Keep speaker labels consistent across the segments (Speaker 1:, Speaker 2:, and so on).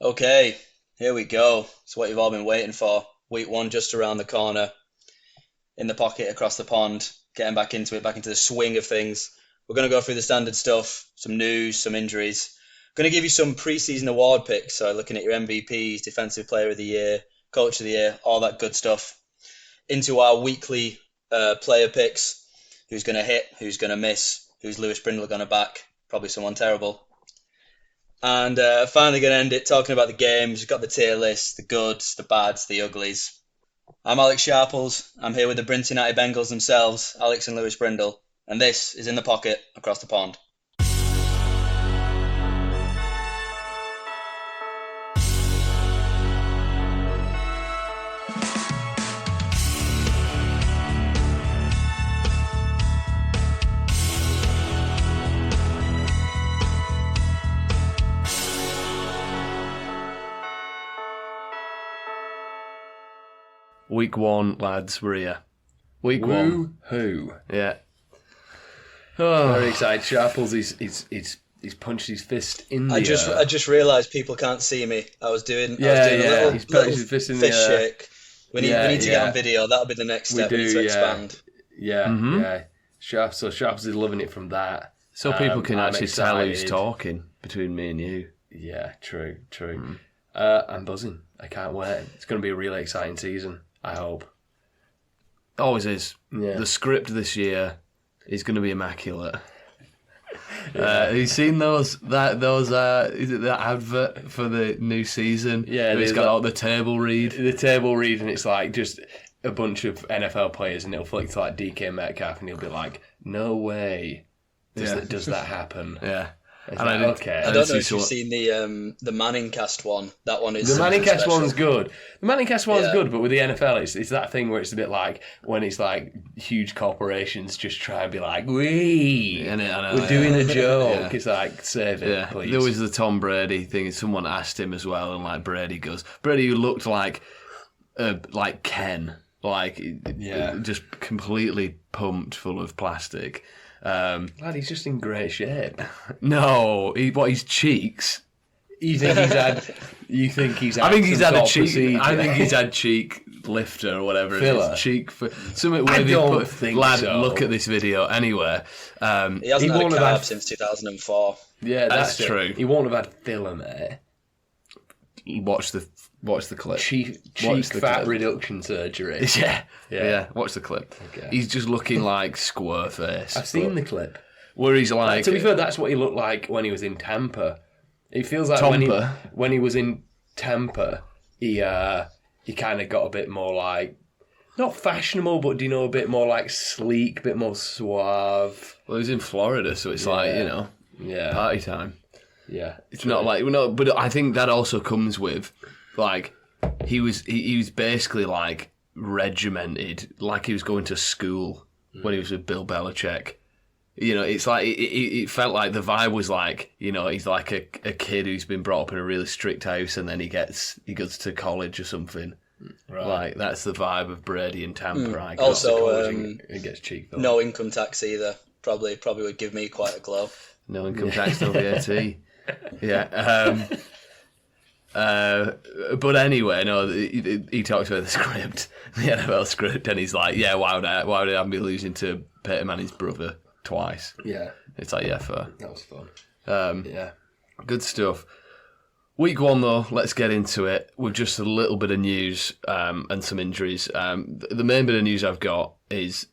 Speaker 1: Okay, here we go. It's what you've all been waiting for. Week one just around the corner, in the pocket across the pond, getting back into it, back into the swing of things. We're going to go through the standard stuff, some news, some injuries. Going to give you some pre-season award picks, so looking at your MVPs, Defensive Player of the Year, Coach of the Year, all that good stuff. Into our weekly player picks, who's going to hit, who's going to miss, who's Lewis Brindle going to back, probably someone terrible. And finally going to end it talking about the games. We've got the tier list, the goods, the bads, the uglies. I'm Alex Sharples. I'm here with the Brinton United Bengals themselves, Alex and Lewis Brindle. And this is In the Pocket Across the Pond.
Speaker 2: Week one, lads, we're here. Week one.
Speaker 3: Who?
Speaker 2: Yeah.
Speaker 3: Very excited. Sharples, he's punched his fist in the air.
Speaker 1: I just realised people can't see me. I was doing a
Speaker 3: He's
Speaker 1: little
Speaker 3: his fist in
Speaker 1: fist
Speaker 3: the air.
Speaker 1: shake. We need to get on video. That'll be the next step. We need to expand.
Speaker 3: Yeah. Sharples is loving it from that.
Speaker 2: So people can
Speaker 3: I'm
Speaker 2: actually tell who's
Speaker 3: excited.
Speaker 2: talking between me and you.
Speaker 3: Yeah, true. I'm buzzing. I can't wait. It's going to be a really exciting season, I hope.
Speaker 2: Always is.
Speaker 3: Yeah.
Speaker 2: The script this year is going to be immaculate. Have you seen those? Is it that advert for the new season?
Speaker 3: Yeah,
Speaker 2: where it's got all the table read.
Speaker 3: The table read, and it's like just a bunch of NFL players, and it'll flick to like DK Metcalf, and he'll be like, "No way, does that happen?"
Speaker 2: Yeah.
Speaker 3: It's
Speaker 2: And
Speaker 3: like, okay.
Speaker 1: I don't know if you've seen the Manning cast one. That one is
Speaker 3: The Manning cast
Speaker 1: special.
Speaker 3: one's good. The Manning cast one's good, but with the NFL, it's that thing where it's a bit like when it's like huge corporations just try and be like, "Wee,
Speaker 2: I know,
Speaker 3: we're doing a joke."
Speaker 2: Yeah.
Speaker 3: It's like, save it,
Speaker 2: Yeah,
Speaker 3: please.
Speaker 2: there was the Tom Brady thing. Someone asked him as well, and like Brady goes, Brady who looked like Ken, just completely pumped full of plastic.
Speaker 3: Lad, he's just in great shape.
Speaker 2: No, his cheeks.
Speaker 3: You think he's had?
Speaker 2: I think he's
Speaker 3: some
Speaker 2: had a
Speaker 3: sort of
Speaker 2: cheek.
Speaker 3: procedure?
Speaker 2: I think he's had cheek lifter or whatever
Speaker 3: Filler?
Speaker 2: it is. Cheek for something.
Speaker 3: I
Speaker 2: Where they
Speaker 3: don't
Speaker 2: put,
Speaker 3: think
Speaker 2: lad,
Speaker 3: so.
Speaker 2: look at this video anyway.
Speaker 1: He hasn't
Speaker 3: He
Speaker 1: had a
Speaker 3: won't have
Speaker 1: carb
Speaker 3: had-
Speaker 1: since 2004.
Speaker 3: Yeah,
Speaker 2: That's
Speaker 3: it.
Speaker 2: true.
Speaker 3: He won't have had filler, mate.
Speaker 2: Watch the clip.
Speaker 3: Cheek
Speaker 2: Watch the
Speaker 3: fat
Speaker 2: clip.
Speaker 3: reduction surgery.
Speaker 2: Yeah. Watch the clip.
Speaker 3: Okay.
Speaker 2: He's just looking like Squareface.
Speaker 3: I've seen the clip.
Speaker 2: where he's like.
Speaker 3: To be fair, that's what he looked like when he was in Tampa. It feels like
Speaker 2: Tampa?
Speaker 3: when he was in Tampa, he kind of got a bit more like, not fashionable, but a bit more like sleek, a bit more suave.
Speaker 2: Well, he was in Florida, so it's like party time.
Speaker 3: Yeah,
Speaker 2: It's not like but I think that also comes with like he was basically like regimented, like he was going to school when he was with Bill Belichick. You know, it's like it felt like the vibe was like, he's like a kid who's been brought up in a really strict house, and then he goes to college or something.
Speaker 3: Right.
Speaker 2: Like that's the vibe of Brady and Tampa. I guess.
Speaker 1: Also,
Speaker 3: it gets cheap though.
Speaker 1: no income tax either. Probably would give me quite a glow.
Speaker 2: No income tax, no VAT. Yeah. But anyway, no, he talks about the script, the NFL script, and he's like, yeah, why would I be losing to Peyton Manning's brother twice?
Speaker 3: Yeah,
Speaker 2: It's like, yeah, fair.
Speaker 3: that was fun.
Speaker 2: Yeah. Good stuff. Week one, though, let's get into it with just a little bit of news and some injuries. The main bit of news I've got is,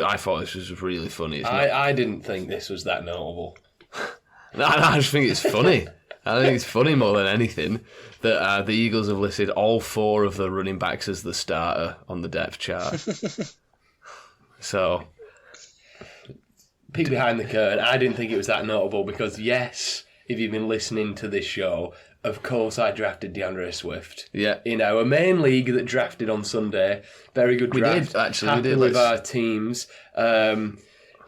Speaker 2: I thought this was really funny.
Speaker 3: I didn't think this was that notable.
Speaker 2: I just think it's funny. I think it's funny more than anything that the Eagles have listed all four of the running backs as the starter on the depth chart. So,
Speaker 3: Peek behind the curtain, I didn't think it was that notable because, yes, if you've been listening to this show, of course I drafted DeAndre Swift.
Speaker 2: yeah.
Speaker 3: In our main league that drafted on Sunday. Very good
Speaker 2: We
Speaker 3: draft.
Speaker 2: did, actually.
Speaker 3: Happy
Speaker 2: We did.
Speaker 3: with our teams.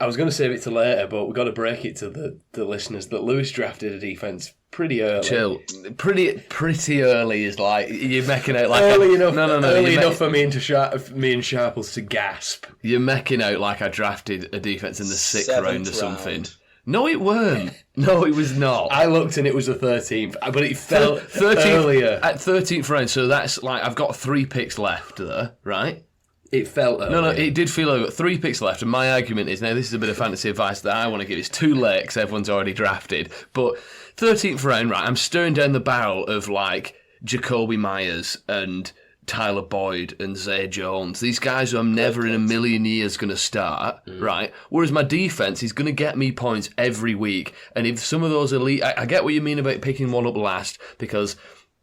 Speaker 3: I was going to save it to later, but we've got to break it to the listeners that Lewis drafted a defence pretty early.
Speaker 2: Chill. Pretty early is like, you're making out like...
Speaker 3: Early enough,
Speaker 2: you're
Speaker 3: enough for me and Sharples to gasp.
Speaker 2: You're making out like I drafted a defence in the sixth
Speaker 1: Seventh
Speaker 2: round or something.
Speaker 1: round.
Speaker 2: No, it weren't. No, it was not.
Speaker 3: I looked and it was the 13th, but it felt
Speaker 2: 13th,
Speaker 3: earlier.
Speaker 2: At 13th round, so that's like, I've got 3 picks left there, right?
Speaker 3: It felt earlier.
Speaker 2: No, it did feel like I've got 3 picks left, and my argument is, now this is a bit of fantasy advice that I want to give. It's too late because everyone's already drafted. But 13th round, right, I'm staring down the barrel of like Jacoby Myers and Tyler Boyd and Zay Jones. These guys who I'm never in a million years going to start, right? Whereas my defence is going to get me points every week. And if some of those elite... I get what you mean about picking one up last, because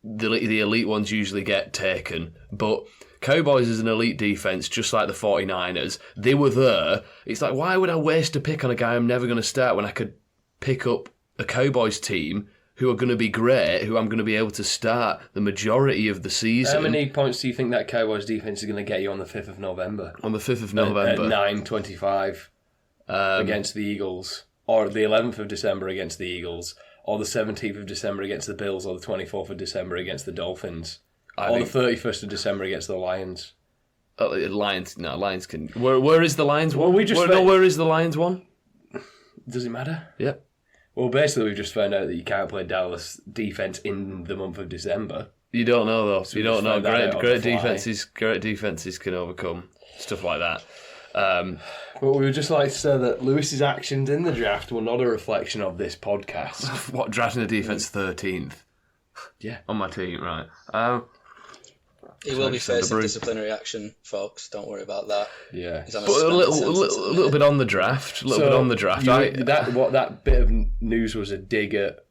Speaker 2: the elite ones usually get taken. But Cowboys is an elite defence, just like the 49ers. They were there. It's like, why would I waste a pick on a guy I'm never going to start when I could pick up a Cowboys team who are going to be great, who I'm going to be able to start the majority of the season?
Speaker 3: How many points do you think that Cowboys defence is going to get you on the 5th of November?
Speaker 2: On the 5th of November?
Speaker 3: At 9:25 against the Eagles, or the 11th of December against the Eagles, or the 17th of December against the Bills, or the 24th of December against the Dolphins, or the 31st of December against the Lions.
Speaker 2: Lions can... Where is the Lions one?
Speaker 3: Well,
Speaker 2: where is the Lions one?
Speaker 3: Does it matter?
Speaker 2: Yep.
Speaker 3: Well, basically, we've just found out that you can't play Dallas defence in the month of December.
Speaker 2: You don't know, though. So you don't know. Great defences can overcome stuff like that.
Speaker 3: But we would just like to say that Lewis's actions in the draft were not a reflection of this podcast.
Speaker 2: What, drafting a defence 13th?
Speaker 3: Yeah.
Speaker 2: On my team, right.
Speaker 1: He will be facing disciplinary action, folks. Don't worry about that.
Speaker 3: Yeah.
Speaker 2: But a little bit on the draft. That bit of news was a dig at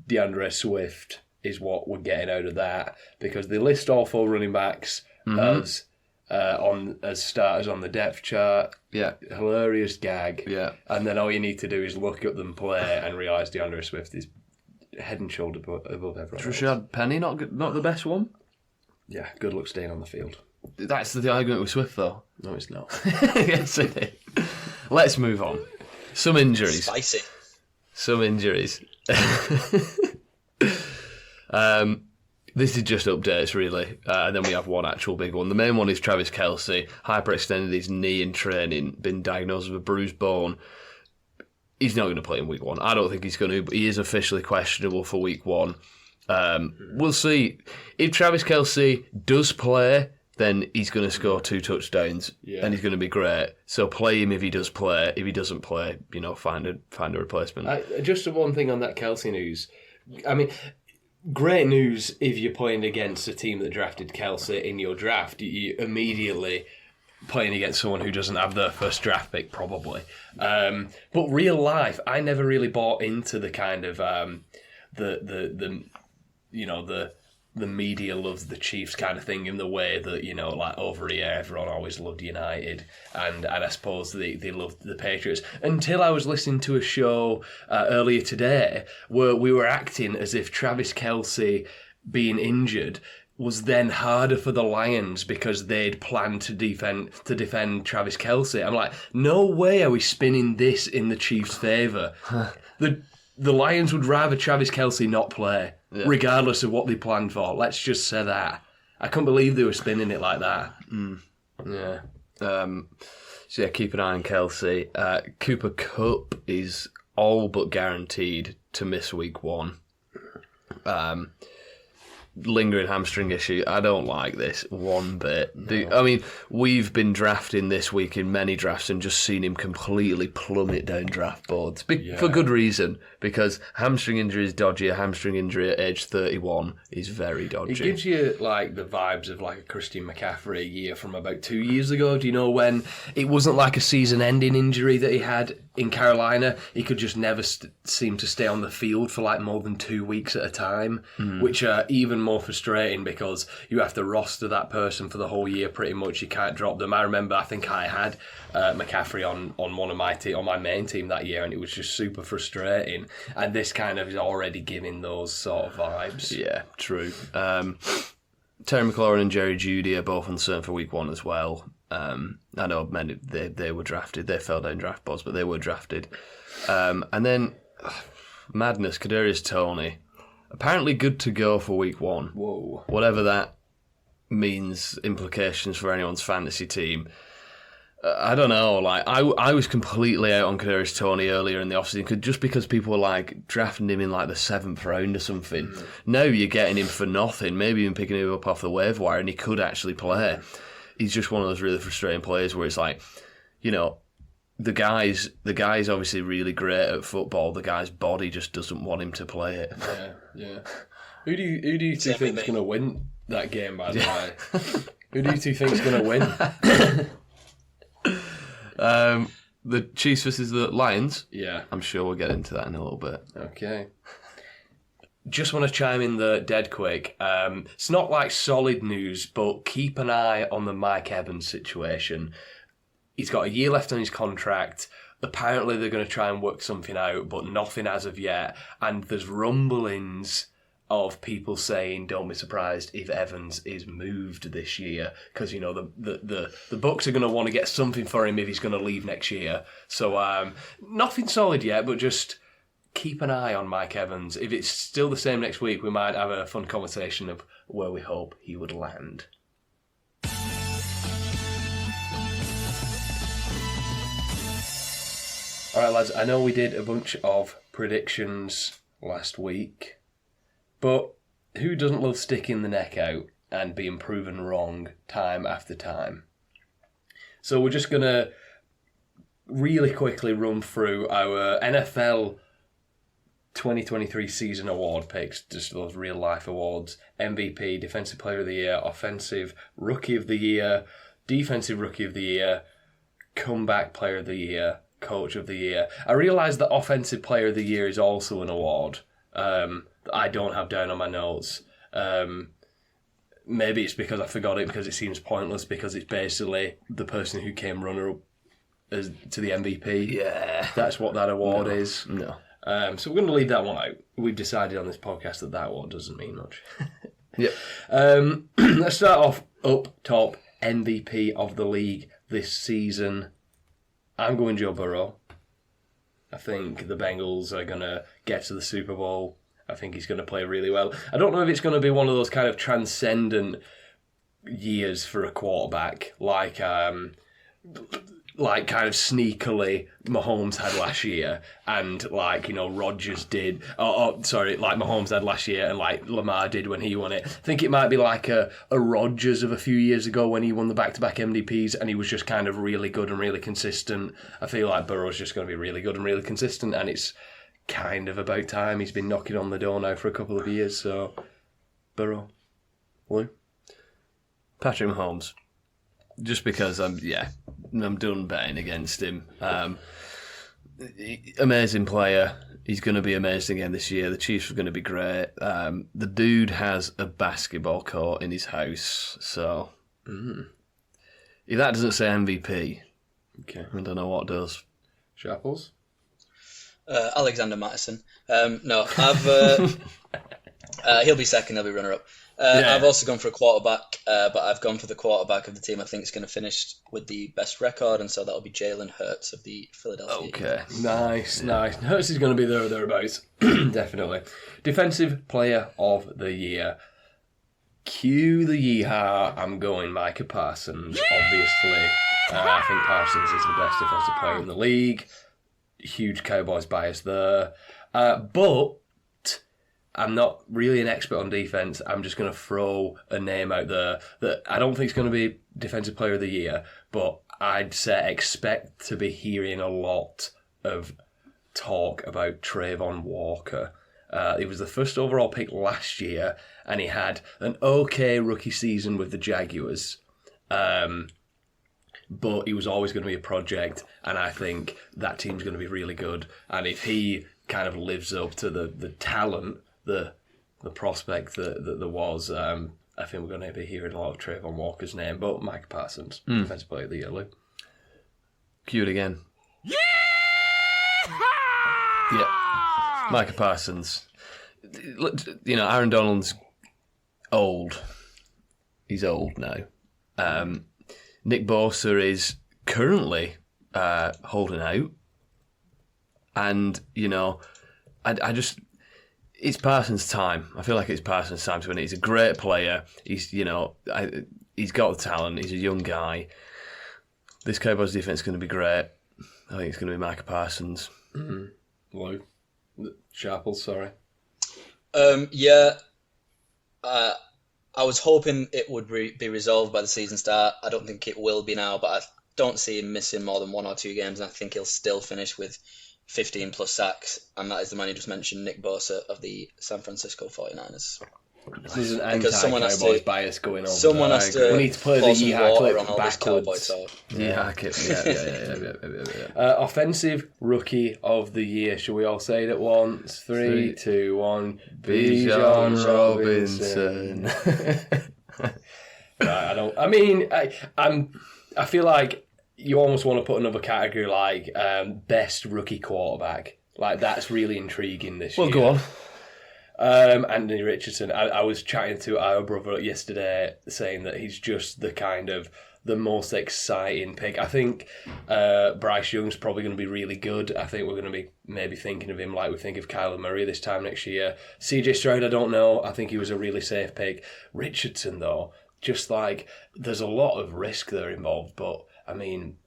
Speaker 2: DeAndre Swift, is what we're getting out of that, because they list all 4 running backs as starters on the depth chart. Yeah.
Speaker 3: Hilarious gag.
Speaker 2: Yeah.
Speaker 3: And then all you need to do is look at them play and realise DeAndre Swift is head and shoulder above everyone else.
Speaker 2: Rashad Penny not the best one?
Speaker 3: Yeah, good luck staying on the field.
Speaker 2: That's the argument with Swift, though.
Speaker 3: No, it's not.
Speaker 2: Yes, it is. Let's move on. Some injuries.
Speaker 1: Spicy.
Speaker 2: Some injuries. This is just updates, really. And then we have one actual big one. The main one is Travis Kelce. Hyperextended his knee in training. Been diagnosed with a bruised bone. He's not going to play in week 1. I don't think he's going to, but he is officially questionable for week 1. We'll see. If Travis Kelce does play, then he's going to score 2 touchdowns, and he's going to be great. So play him if he does play. If he doesn't play, find a replacement.
Speaker 3: Just one thing on that Kelce news. I mean, great news if you're playing against a team that drafted Kelce in your draft. You immediately playing against someone who doesn't have their first draft pick, probably. But real life, I never really bought into the kind of the media loves the Chiefs kind of thing, in the way that, like over here everyone always loved United, and I suppose they loved the Patriots, until I was listening to a show earlier today where we were acting as if Travis Kelce being injured was then harder for the Lions because they'd planned to defend Travis Kelce. I'm like, no way are we spinning this in the Chiefs' favour. The Lions would rather Travis Kelce not play, regardless of what they planned for. Let's just say that. I couldn't believe they were spinning it like that. Yeah.
Speaker 2: So keep an eye on Kelce. Cooper Kupp is all but guaranteed to miss week 1. Lingering hamstring issue. I don't like this one bit. I mean, we've been drafting this week in many drafts and just seen him completely plummet down draft boards for good reason, because hamstring injury is dodgy. A hamstring injury at age 31 is very dodgy.
Speaker 3: It gives you like the vibes of like a Christian McCaffrey year from about 2 years ago. Do you know, when it wasn't like a season-ending injury that he had in Carolina? He could just never seem to stay on the field for like more than 2 weeks at a time, which are even more frustrating because you have to roster that person for the whole year pretty much. You can't drop them. I remember, I think I had McCaffrey on one of my on my main team that year, and it was just super frustrating. And this kind of is already giving those sort of vibes.
Speaker 2: Yeah, true. Terry McLaurin and Jerry Jeudy are both uncertain for week 1 as well. I know many they were drafted. They fell down draft boards, but they were drafted. And then madness. Kadarius Toney, apparently good to go for week 1.
Speaker 3: Whoa!
Speaker 2: Whatever that means, implications for anyone's fantasy team. I don't know. Like I was completely out on Kadarius Toney earlier in the offseason just because people were like drafting him in like the 7th round or something. Now you're getting him for nothing. Maybe even picking him up off the waiver wire, and he could actually play. He's just one of those really frustrating players where it's like, you know, the guy's obviously really great at football. The guy's body just doesn't want him to play it.
Speaker 3: Yeah. Who do you two think is going to win that game? By the way, who do you two think is going to win?
Speaker 2: The Chiefs versus the Lions.
Speaker 3: Yeah.
Speaker 2: I'm sure we'll get into that in a little bit.
Speaker 3: Okay. Just want to chime in there dead quick. It's not like solid news, but keep an eye on the Mike Evans situation. He's got a year left on his contract. Apparently they're going to try and work something out, but nothing as of yet. And there's rumblings of people saying, don't be surprised if Evans is moved this year, because, you know, the Bucs are going to want to get something for him if he's going to leave next year. So nothing solid yet, but just keep an eye on Mike Evans. If it's still the same next week, we might have a fun conversation of where we hope he would land. All right, lads, I know we did a bunch of predictions last week, but who doesn't love sticking the neck out and being proven wrong time after time? So we're just going to really quickly run through our NFL 2023 season award picks, just those real-life awards: MVP, Defensive Player of the Year, Offensive Rookie of the Year, Defensive Rookie of the Year, Comeback Player of the Year, Coach of the Year. I realise that Offensive Player of the Year is also an award that I don't have down on my notes. Maybe it's because I forgot it because it seems pointless, because it's basically the person who came runner-up to the MVP.
Speaker 2: Yeah.
Speaker 3: That's what that award is.
Speaker 2: No.
Speaker 3: So we're going to leave that one out. We've decided on this podcast that award doesn't mean much.
Speaker 2: Yep.
Speaker 3: Let's start off up top. MVP of the league this season. I'm going Joe Burrow. I think the Bengals are going to get to the Super Bowl. I think he's going to play really well. I don't know if it's going to be one of those kind of transcendent years for a quarterback, like kind of sneakily Mahomes had last year, and like, you know, Rodgers did. Like Mahomes had last year, and like Lamar did when he won it. I think it might be like a Rodgers of a few years ago when he won the back-to-back MVPs, and he was just kind of really good and really consistent. I feel like Burrow's just going to be really good and really consistent, and it's kind of about time. He's been knocking on the door now for a couple of years, so Burrow. Lou?
Speaker 2: Patrick Mahomes. Just because I'm done betting against him. Amazing player. He's going to be amazing again this year. The Chiefs are going to be great. The dude has a basketball court in his house, so if that doesn't say MVP,
Speaker 3: Okay.
Speaker 2: I don't know what does.
Speaker 3: Sharples?
Speaker 1: Alexander Mattison. No, he'll be second. He'll be runner-up. I've also gone for a quarterback, but I've gone for the quarterback of the team I think is going to finish with the best record, and so that'll be Jalen Hurts of the Philadelphia Eagles.
Speaker 2: Okay.
Speaker 3: Nice. Hurts is going to be there or thereabouts. Definitely. Defensive Player of the Year. Cue the yeehaw. I'm going Micah Parsons, obviously. I think Parsons is the best defensive player in the league. Huge Cowboys bias there. But I'm not really an expert on defense. I'm just going to throw a name out there that I don't think is going to be Defensive Player of the Year, but I'd say expect to be hearing a lot of talk about Trayvon Walker. He was the first overall pick last year, and he had an okay rookie season with the Jaguars. But he was always going to be a project, and I think that team's going to be really good. And if he kind of lives up to the talent, the prospect that there was, I think we're going to be hearing a lot of Trayvon Walker's name. But Mike Parsons, Defensive Player of the Year, Lou.
Speaker 2: Cue it again. Yeah. Micah Parsons. You know, Aaron Donald's old. He's old now. Nick Bosa is currently holding out. And, you know, I just... It's Parsons' time. I feel like it's Parsons' time to win it. He's a great player. He's, you know, he's got the talent. He's a young guy. This Cowboys defense is going to be great. I think it's going to be Micah Parsons.
Speaker 3: Lou. Sharples, sorry.
Speaker 1: I was hoping it would be resolved by the season start. I don't think it will be now, but I don't see him missing more than 1 or 2 games, and I think he'll still finish with 15 plus sacks, and that is the man you just mentioned, Nick Bosa of the San Francisco 49ers.
Speaker 3: There's an anti-Cowboys bias going on.
Speaker 1: Someone has to
Speaker 3: we need to play the Yeehaw clip backwards. Offensive Rookie of the Year. Shall we all say it at once? 3, 2, 1.
Speaker 2: Bijan Robinson.
Speaker 3: I feel like you almost want to put another category like best rookie quarterback. Like that's really intriguing this year.
Speaker 2: Well, go on.
Speaker 3: Anthony Richardson. I was chatting to our brother yesterday, saying that he's just the most exciting pick. I think Bryce Young's probably going to be really good. I think we're going to be maybe thinking of him like we think of Kyler Murray this time next year. CJ Stroud, I don't know. I think he was a really safe pick. Richardson, though, just like there's a lot of risk there involved, but I mean,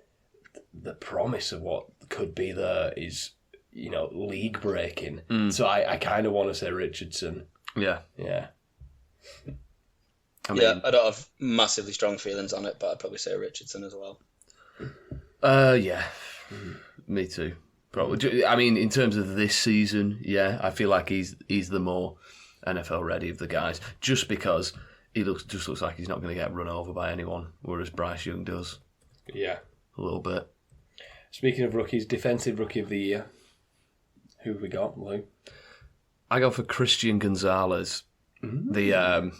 Speaker 3: the promise of what could be there is, league breaking. So I kind of want to say Richardson.
Speaker 2: Yeah.
Speaker 1: I don't have massively strong feelings on it, but I'd probably say Richardson as well.
Speaker 2: Yeah. Me too. Probably. I mean, in terms of this season, I feel like he's the more NFL ready of the guys, just because he looks like he's not going to get run over by anyone, whereas Bryce Young does.
Speaker 3: Yeah.
Speaker 2: A little bit.
Speaker 3: Speaking of rookies, defensive rookie of the year. Who have we got, Lou?
Speaker 2: I go for Christian Gonzalez, the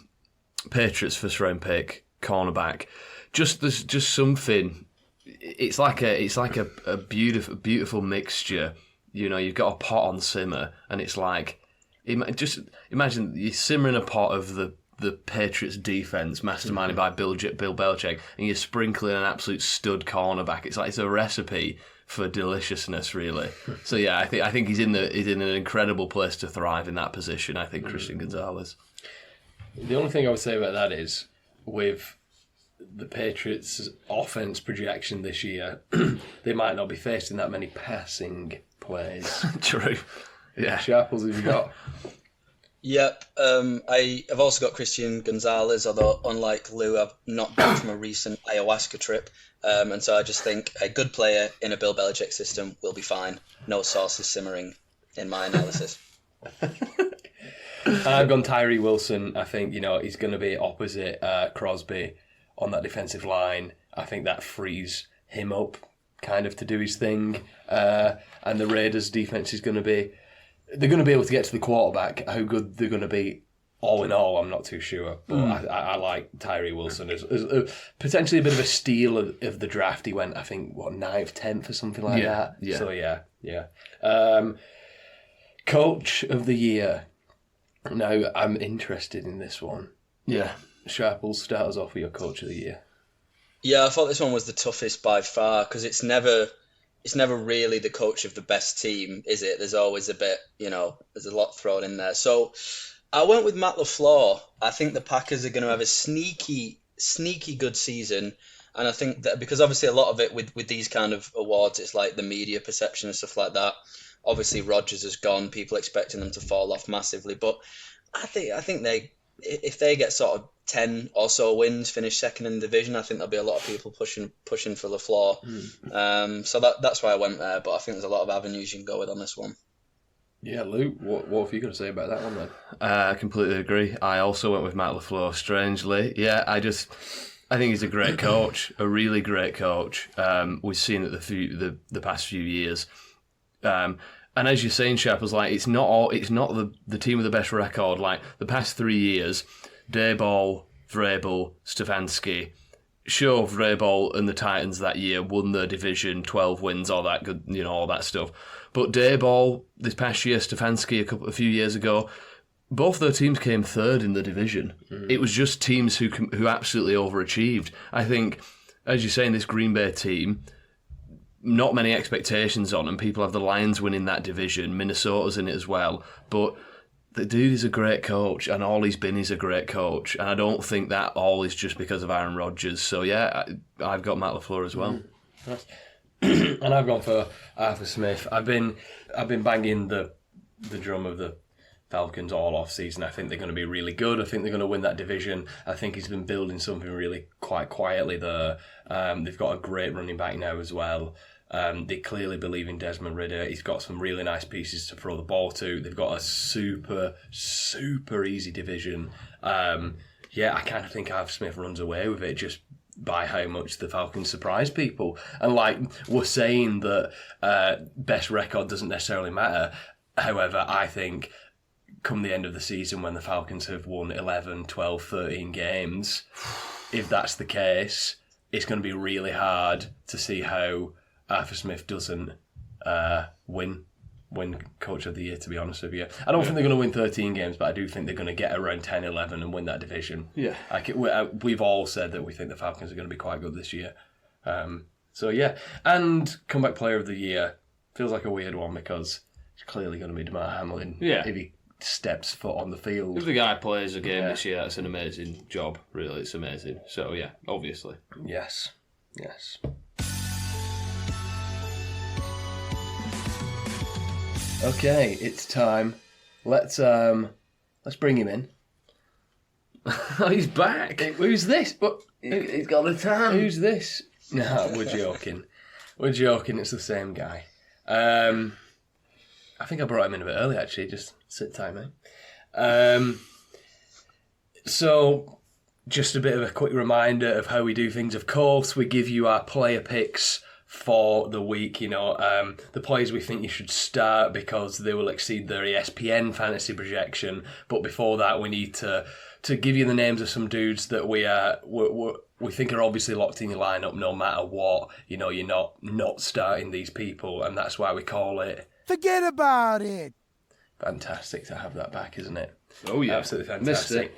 Speaker 2: Patriots first round pick, cornerback. There's just something. It's like a beautiful mixture. You've got a pot on simmer, and it's like just imagine you're simmering a pot of the Patriots defense, masterminded by Bill Belichick, and you're sprinkling an absolute stud cornerback. It's a recipe for deliciousness, really. So I think he's in an incredible place to thrive in that position. I think Christian Gonzalez.
Speaker 3: The only thing I would say about that is with the Patriots' offense projection this year, they might not be facing that many passing plays.
Speaker 2: True. Yeah.
Speaker 3: Sharples, have you got?
Speaker 1: Yep. I have also got Christian Gonzalez, although unlike Lou, I've not back from a recent ayahuasca trip. And so I just think a good player in a Bill Belichick system will be fine. No sauce is simmering in my analysis.
Speaker 3: I've gone Tyree Wilson. I think, he's going to be opposite Crosby on that defensive line. I think that frees him up kind of to do his thing. And the Raiders' defense is going to be... They're going to be able to get to the quarterback. How good they're going to be, all in all, I'm not too sure. But I like Tyree Wilson as potentially a bit of a steal of the draft. He went, I think, 9th, 10th or something like that.
Speaker 2: Yeah.
Speaker 3: So, yeah. Coach of the year. Now, I'm interested in this one.
Speaker 2: Yeah.
Speaker 3: Sharples, start us off with your coach of the year.
Speaker 1: Yeah, I thought this one was the toughest by far because it's never really the coach of the best team, is it? There's always a bit, there's a lot thrown in there. So I went with Matt LaFleur. I think the Packers are going to have a sneaky good season. And I think that because obviously a lot of it with these kind of awards, it's like the media perception and stuff like that. Obviously Rodgers has gone, people expecting them to fall off massively. But I think if they get sort of 10 or so wins, finish second in the division, I think there'll be a lot of people pushing for LaFleur. So that's why I went there, but I think there's a lot of avenues you can go with on this one.
Speaker 3: Yeah, Luke, what have you got to say about that one then?
Speaker 2: I completely agree. I also went with Matt LaFleur, strangely. Yeah, I think he's a great coach, a really great coach. We've seen it the past few years. And as you're saying, Sharples, like it's not the team with the best record. Like the past 3 years, Daboll, Vrabel, Stefanski. Sure, Vrabel and the Titans that year won their division, 12 wins, all that good, all that stuff. But Daboll this past year, Stefanski a few years ago, both their teams came third in the division. It was just teams who absolutely overachieved. I think, as you're saying, this Green Bay team, not many expectations on them. People have the Lions winning that division. Minnesota's in it as well. But the dude is a great coach, and all he's been is a great coach. And I don't think that all is just because of Aaron Rodgers. So, yeah, I've got Matt LaFleur as well.
Speaker 3: Nice. And I've gone for Arthur Smith. I've been banging the drum of the Falcons all off season. I think they're going to be really good. I think they're going to win that division. I think he's been building something really quite quietly there. They've got a great running back now as well. They clearly believe in Desmond Ridder. He's got some really nice pieces to throw the ball to. They've got a super, super easy division. I kind of think Arthur Smith runs away with it just by how much the Falcons surprise people. And like we're saying that best record doesn't necessarily matter. However, I think come the end of the season when the Falcons have won 11, 12, 13 games, if that's the case, it's going to be really hard to see how Arthur Smith doesn't win Coach of the Year, to be honest with you. I don't think they're going to win 13 games, but I do think they're going to get around 10, 11 and win that division.
Speaker 2: Yeah.
Speaker 3: We've all said that we think the Falcons are going to be quite good this year. And Comeback Player of the Year feels like a weird one because it's clearly going to be DeMar Hamlin if he steps foot on the field.
Speaker 2: If the guy plays a game this year, that's an amazing job, really. It's amazing. So, yeah, obviously.
Speaker 3: Yes. Okay, it's time. Let's bring him in.
Speaker 2: Oh, he's back.
Speaker 3: Who's this?
Speaker 2: He's got the tan.
Speaker 3: Who's this? No, we're joking. It's the same guy. I think I brought him in a bit early, actually. Just sit tight, mate. So, just a bit of a quick reminder of how we do things. Of course, we give you our player picks for the week, the players we think you should start because they will exceed their ESPN fantasy projection. But before that, we need to give you the names of some dudes that we think are obviously locked in your lineup no matter what. You're not starting these people, and that's why we call it
Speaker 4: Forget About It.
Speaker 3: Fantastic to have that back, isn't it?
Speaker 2: Oh yeah,
Speaker 3: absolutely fantastic.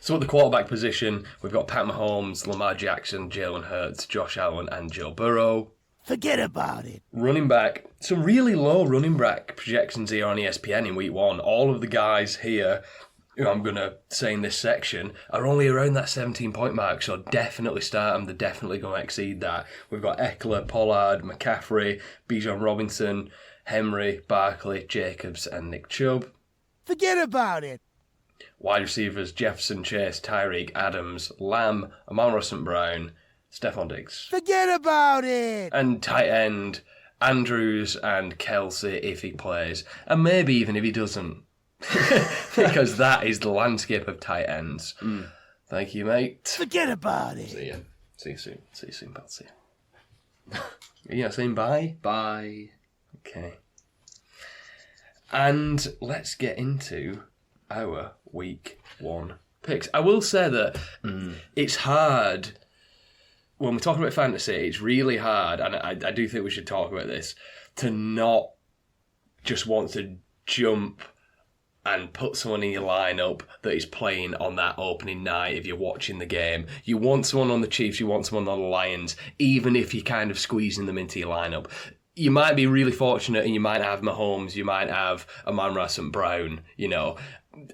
Speaker 3: So at the quarterback position, we've got Pat Mahomes, Lamar Jackson, Jalen Hurts, Josh Allen, and Joe Burrow.
Speaker 4: Forget about it.
Speaker 3: Running back, some really low running back projections here on ESPN in week 1. All of the guys here, who I'm going to say in this section, are only around that 17-point mark, so definitely start them. They're definitely going to exceed that. We've got Eckler, Pollard, McCaffrey, Bijan Robinson, Henry, Barkley, Jacobs, and Nick Chubb.
Speaker 4: Forget about it.
Speaker 3: Wide receivers, Jefferson, Chase, Tyreek, Adams, Lamb, Amon-Ra St. Brown, Stephon Diggs.
Speaker 4: Forget about it.
Speaker 3: And tight end, Andrews and Kelsey if he plays. And maybe even if he doesn't. Because that is the landscape of tight ends. Thank you, mate.
Speaker 4: Forget about it.
Speaker 3: See you. See you soon, pal. See you. Are you not saying bye?
Speaker 2: Bye.
Speaker 3: Okay. And let's get into our week 1 picks. I will say that it's hard when we're talking about fantasy. It's really hard, and I do think we should talk about this, to not just want to jump and put someone in your lineup that is playing on that opening night if you're watching the game. You want someone on the Chiefs, you want someone on the Lions, even if you're kind of squeezing them into your lineup. You might be really fortunate and you might have Mahomes, you might have Amon-Ra St. Brown,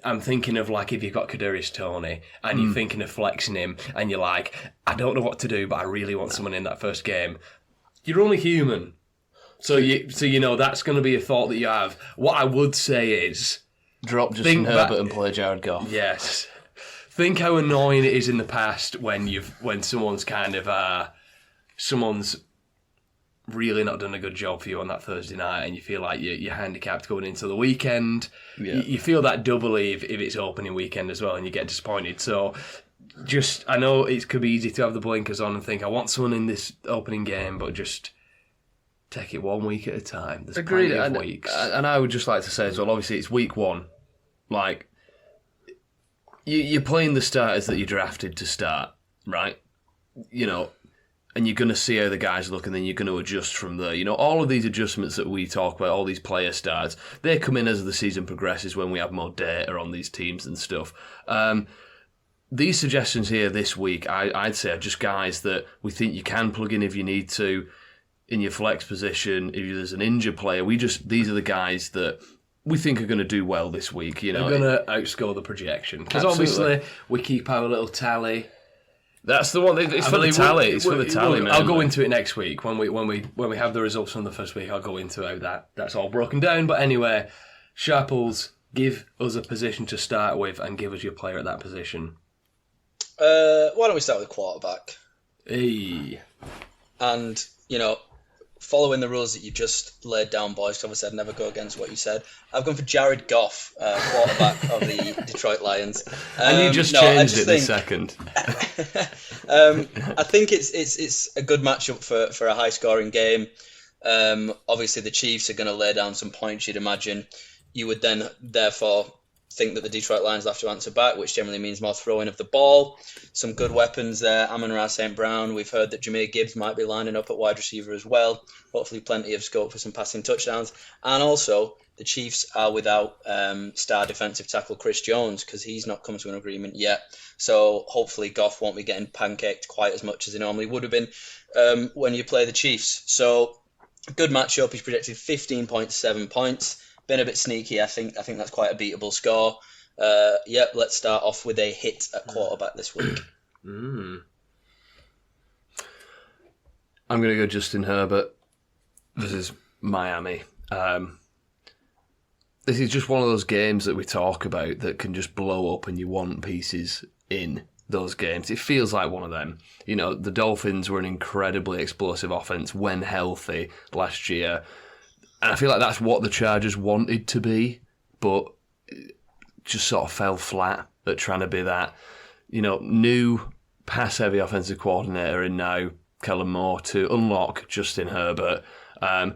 Speaker 3: I'm thinking of like if you've got Kadarius Toney and you're thinking of flexing him and you're like, I don't know what to do, but I really want someone in that first game. You're only human. So that's going to be a thought that you have. What I would say is,
Speaker 2: drop Justin Herbert and play Jared Goff.
Speaker 3: Yes. Think how annoying it is in the past when someone's someone's really not done a good job for you on that Thursday night and you feel like you're handicapped going into the weekend. Yeah. You feel that doubly if it's opening weekend as well and you get disappointed. So I know it could be easy to have the blinkers on and think, I want someone in this opening game, but just take it 1 week at a time. There's
Speaker 2: Agreed.
Speaker 3: plenty of weeks.
Speaker 2: And I would just like to say as well, obviously it's week 1. Like, you're playing the starters that you drafted to start, right? And you're going to see how the guys look and then you're going to adjust from there. All of these adjustments that we talk about, all these player starts, they come in as the season progresses when we have more data on these teams and stuff. These suggestions here this week, I'd say, are just guys that we think you can plug in if you need to in your flex position. If there's an injured player, these are the guys that we think are going to do well this week.
Speaker 3: They're going to outscore the projection. Because obviously we keep our little tally.
Speaker 2: That's the one. It's for the tally. It's for the tally, man.
Speaker 3: I'll go into it next week when we have the results from the first week. I'll go into how that's all broken down. But anyway, Sharples, give us a position to start with and give us your player at that position.
Speaker 1: Why don't we start with quarterback?
Speaker 3: Hey.
Speaker 1: And, following the rules that you just laid down, boys, because obviously I'd never go against what you said, I've gone for Jared Goff, quarterback of the Detroit Lions.
Speaker 2: And you just changed it this second.
Speaker 1: I think it's a good matchup for a high-scoring game. Obviously, the Chiefs are going to lay down some points, you'd imagine. You would then, therefore, think that the Detroit Lions will have to answer back, which generally means more throwing of the ball. Some good weapons there. Amon-Ra St. Brown. We've heard that Jahmyr Gibbs might be lining up at wide receiver as well. Hopefully plenty of scope for some passing touchdowns. And also, the Chiefs are without star defensive tackle Chris Jones because he's not come to an agreement yet. So hopefully Goff won't be getting pancaked quite as much as he normally would have been when you play the Chiefs. So good matchup. He's projected 15.7 points. Been a bit sneaky, I think. I think that's quite a beatable score. Let's start off with a hit at quarterback this week.
Speaker 2: I'm going to go Justin Herbert. This is Miami. This is just one of those games that we talk about that can just blow up and you want pieces in those games. It feels like one of them. The Dolphins were an incredibly explosive offense when healthy last year. And I feel like that's what the Chargers wanted to be, but just sort of fell flat at trying to be that. New pass-heavy offensive coordinator in now, Kellen Moore, to unlock Justin Herbert. I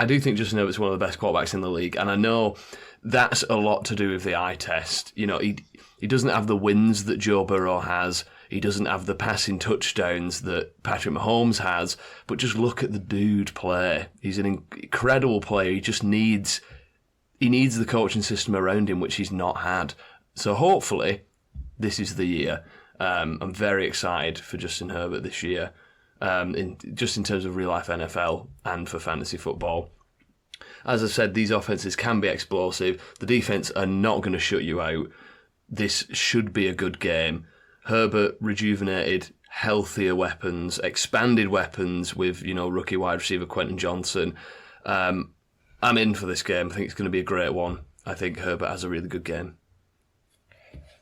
Speaker 2: do think Justin Herbert's one of the best quarterbacks in the league, and I know that's a lot to do with the eye test. He doesn't have the wins that Joe Burrow has. He doesn't have the passing touchdowns that Patrick Mahomes has, but just look at the dude play. He's an incredible player. He just needs the coaching system around him, which he's not had. So hopefully, this is the year. I'm very excited for Justin Herbert this year, in terms of real-life NFL and for fantasy football. As I said, these offenses can be explosive. The defense are not going to shut you out. This should be a good game. Herbert, rejuvenated, healthier weapons, expanded weapons with, rookie wide receiver Quentin Johnson. I'm in for this game. I think it's going to be a great one. I think Herbert has a really good game.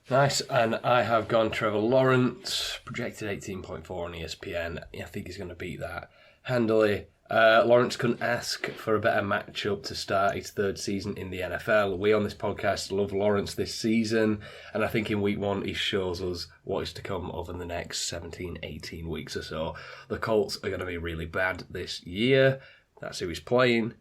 Speaker 3: Nice, and I have gone Trevor Lawrence, projected 18.4 on ESPN. I think he's going to beat that handily. Lawrence couldn't ask for a better matchup to start his third season in the NFL. We on this podcast love Lawrence this season, and I think in week one he shows us what is to come over the next 17, 18 weeks or so. The Colts are going to be really bad this year. That's who he's playing.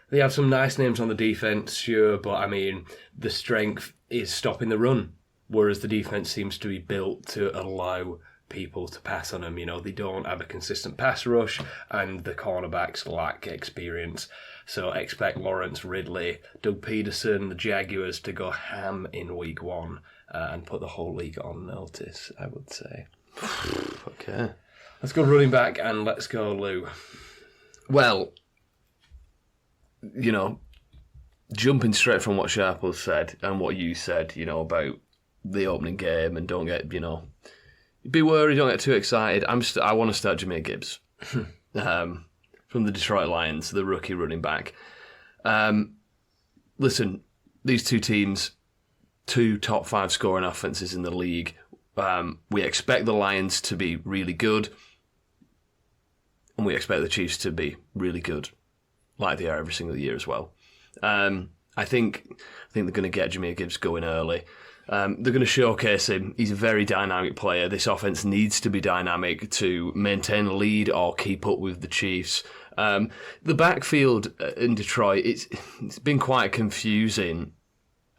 Speaker 3: They have some nice names on the defense, sure, but the strength is stopping the run, whereas the defense seems to be built to allow people to pass on them. They don't have a consistent pass rush, and the cornerbacks lack experience. So expect Lawrence, Ridley, Doug Peterson, the Jaguars to go ham in week one and put the whole league on notice, I would say.
Speaker 2: Okay.
Speaker 3: Let's go running back and let's go Lou.
Speaker 2: Well, jumping straight from what Sharple said and what you said, about the opening game and don't get, be worried, don't get too excited. I want to start Jahmyr Gibbs from the Detroit Lions, the rookie running back. Listen, these two teams, two top 5 scoring offenses in the league. We expect the Lions to be really good, and we expect the Chiefs to be really good, like they are every single year as well. I think they're going to get Jahmyr Gibbs going early. They're going to showcase him. He's a very dynamic player. This offense needs to be dynamic to maintain a lead or keep up with the Chiefs. The backfield in Detroit, it's been quite confusing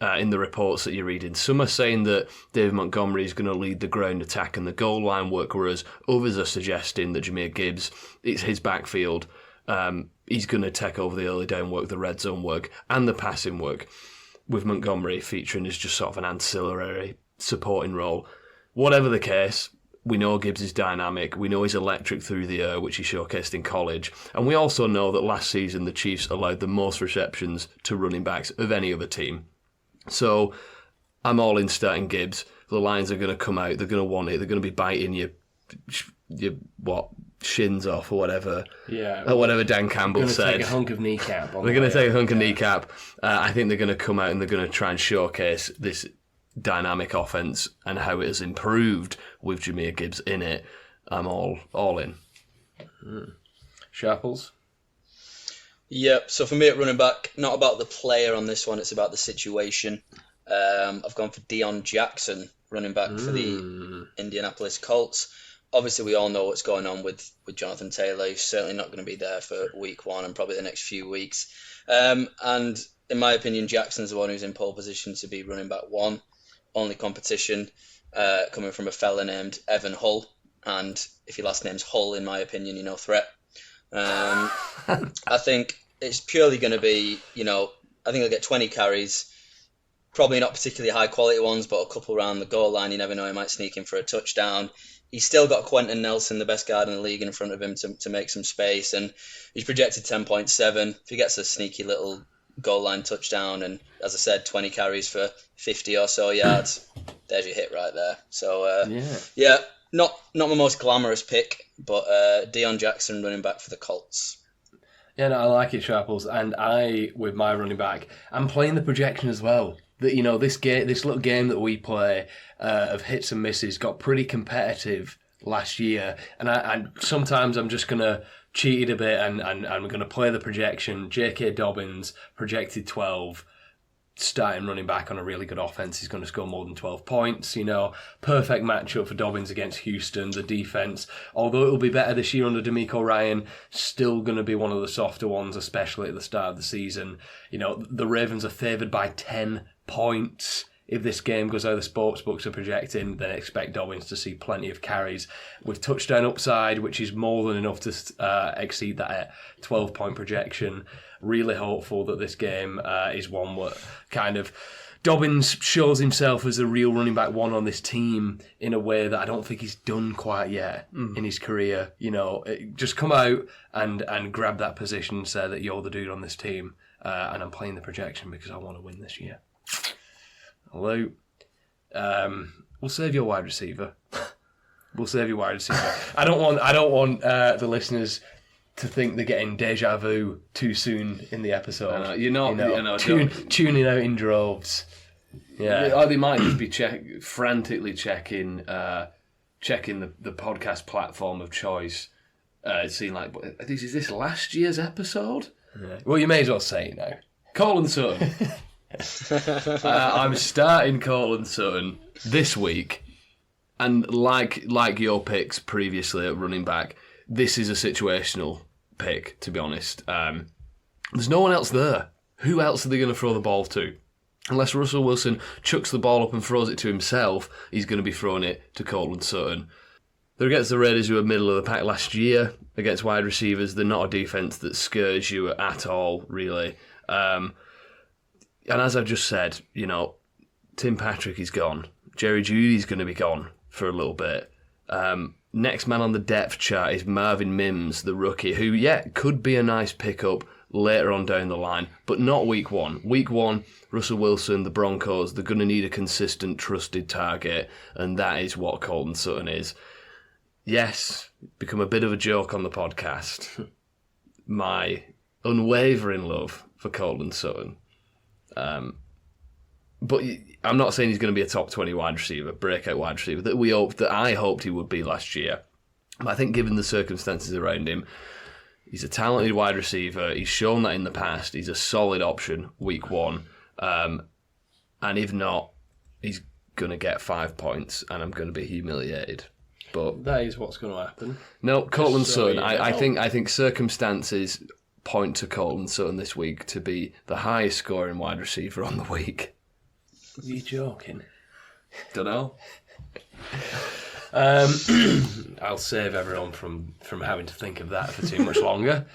Speaker 2: in the reports that you're reading. Some are saying that David Montgomery is going to lead the ground attack and the goal line work, whereas others are suggesting that Jahmyr Gibbs, it's his backfield. He's going to take over the early down work, the red zone work, and the passing work, with Montgomery featuring as just sort of an ancillary supporting role. Whatever the case, we know Gibbs is dynamic. We know he's electric through the air, which he showcased in college. And we also know that last season the Chiefs allowed the most receptions to running backs of any other team. So I'm all in starting Gibbs. the Lions are going to come out. They're going to want it. They're going to be biting your shins off or whatever.
Speaker 3: Yeah.
Speaker 2: Or whatever Dan Campbell said.
Speaker 3: They're going to take a hunk of kneecap.
Speaker 2: They're going to take a hunk of kneecap. I think they're going to come out and they're going to try and showcase this dynamic offense and how it has improved with Jahmyr Gibbs in it. I'm all in.
Speaker 3: Sharples?
Speaker 1: Yep, so for me at running back, not about the player on this one, it's about the situation. I've gone for Deion Jackson, running back for the Indianapolis Colts. Obviously, we all know what's going on with Jonathan Taylor. He's certainly not going to be there for week 1 and probably the next few weeks. And in my opinion, Jackson's the one who's in pole position to be running back 1. Only competition coming from a fella named Evan Hull. And if your last name's Hull, in my opinion, you're no threat. I think it's purely going to be, I think he'll get 20 carries. Probably not particularly high quality ones, but a couple around the goal line. You never know, he might sneak in for a touchdown. He's still got Quentin Nelson, the best guard in the league, in front of him to make some space. And he's projected 10.7. If he gets a sneaky little goal line touchdown and, as I said, 20 carries for 50 or so yards, there's your hit right there. So, yeah, not my most glamorous pick, but Deion Jackson running back for the Colts.
Speaker 3: Yeah, no, I like it, Sharples. And I, with my running back, I'm playing the projection as well. That, this little game that we play of hits and misses got pretty competitive last year. And I sometimes I'm just going to cheat it a bit and I'm going to play the projection. J.K. Dobbins, projected 12, starting running back on a really good offense. He's going to score more than 12 points. Perfect matchup for Dobbins against Houston. The defense, although it'll be better this year under DeMeco Ryan, still going to be one of the softer ones, especially at the start of the season. The Ravens are favoured by 10 points. If this game goes how the sports books are projecting, then expect Dobbins to see plenty of carries with touchdown upside, which is more than enough to exceed that 12-point projection. Really hopeful that this game is one where kind of Dobbins shows himself as a real running back 1 on this team in a way that I don't think he's done quite yet in his career. Just come out and grab that position and say that you're the dude on this team. And I'm playing the projection because I want to win this year. Hello. We'll save your wide receiver. I don't want the listeners to think they're getting deja vu too soon in the episode.
Speaker 2: You're not.
Speaker 3: Tuning out in droves. Yeah.
Speaker 2: Or they might just be frantically checking the podcast platform of choice, seeing like, is this last year's episode?
Speaker 3: Yeah. Well, you may as well say it now.
Speaker 2: Courtland Sutton. I'm starting Courtland Sutton this week, and like your picks previously at running back, this is a situational pick, to be honest. There's no one else there. Who else are they going to throw the ball to? Unless Russell Wilson chucks the ball up and throws it to himself, he's going to be throwing it to Courtland Sutton. They're against the Raiders, who were middle of the pack last year against wide receivers. They're not a defence that scares you at all, really. And as I've just said, Tim Patrick is gone. Jerry Jeudy's going to be gone for a little bit. Next man on the depth chart is Marvin Mims, the rookie, who, could be a nice pickup later on down the line, but not week 1. Week 1, Russell Wilson, the Broncos, they're going to need a consistent, trusted target, and that is what Courtland Sutton is. Yes, become a bit of a joke on the podcast. My unwavering love for Courtland Sutton. But I'm not saying he's going to be a top 20 wide receiver, breakout wide receiver, that I hoped he would be last year. But I think given the circumstances around him, he's a talented wide receiver. He's shown that in the past. He's a solid option week 1. And if not, he's going to get 5 points and I'm going to be humiliated. But
Speaker 3: that is what's going to happen.
Speaker 2: No, Courtland Sutton. I think circumstances point to Courtland Sutton this week to be the highest scoring wide receiver on the week.
Speaker 3: Are you joking?
Speaker 2: Don't know.
Speaker 3: I'll save everyone from having to think of that for too much longer.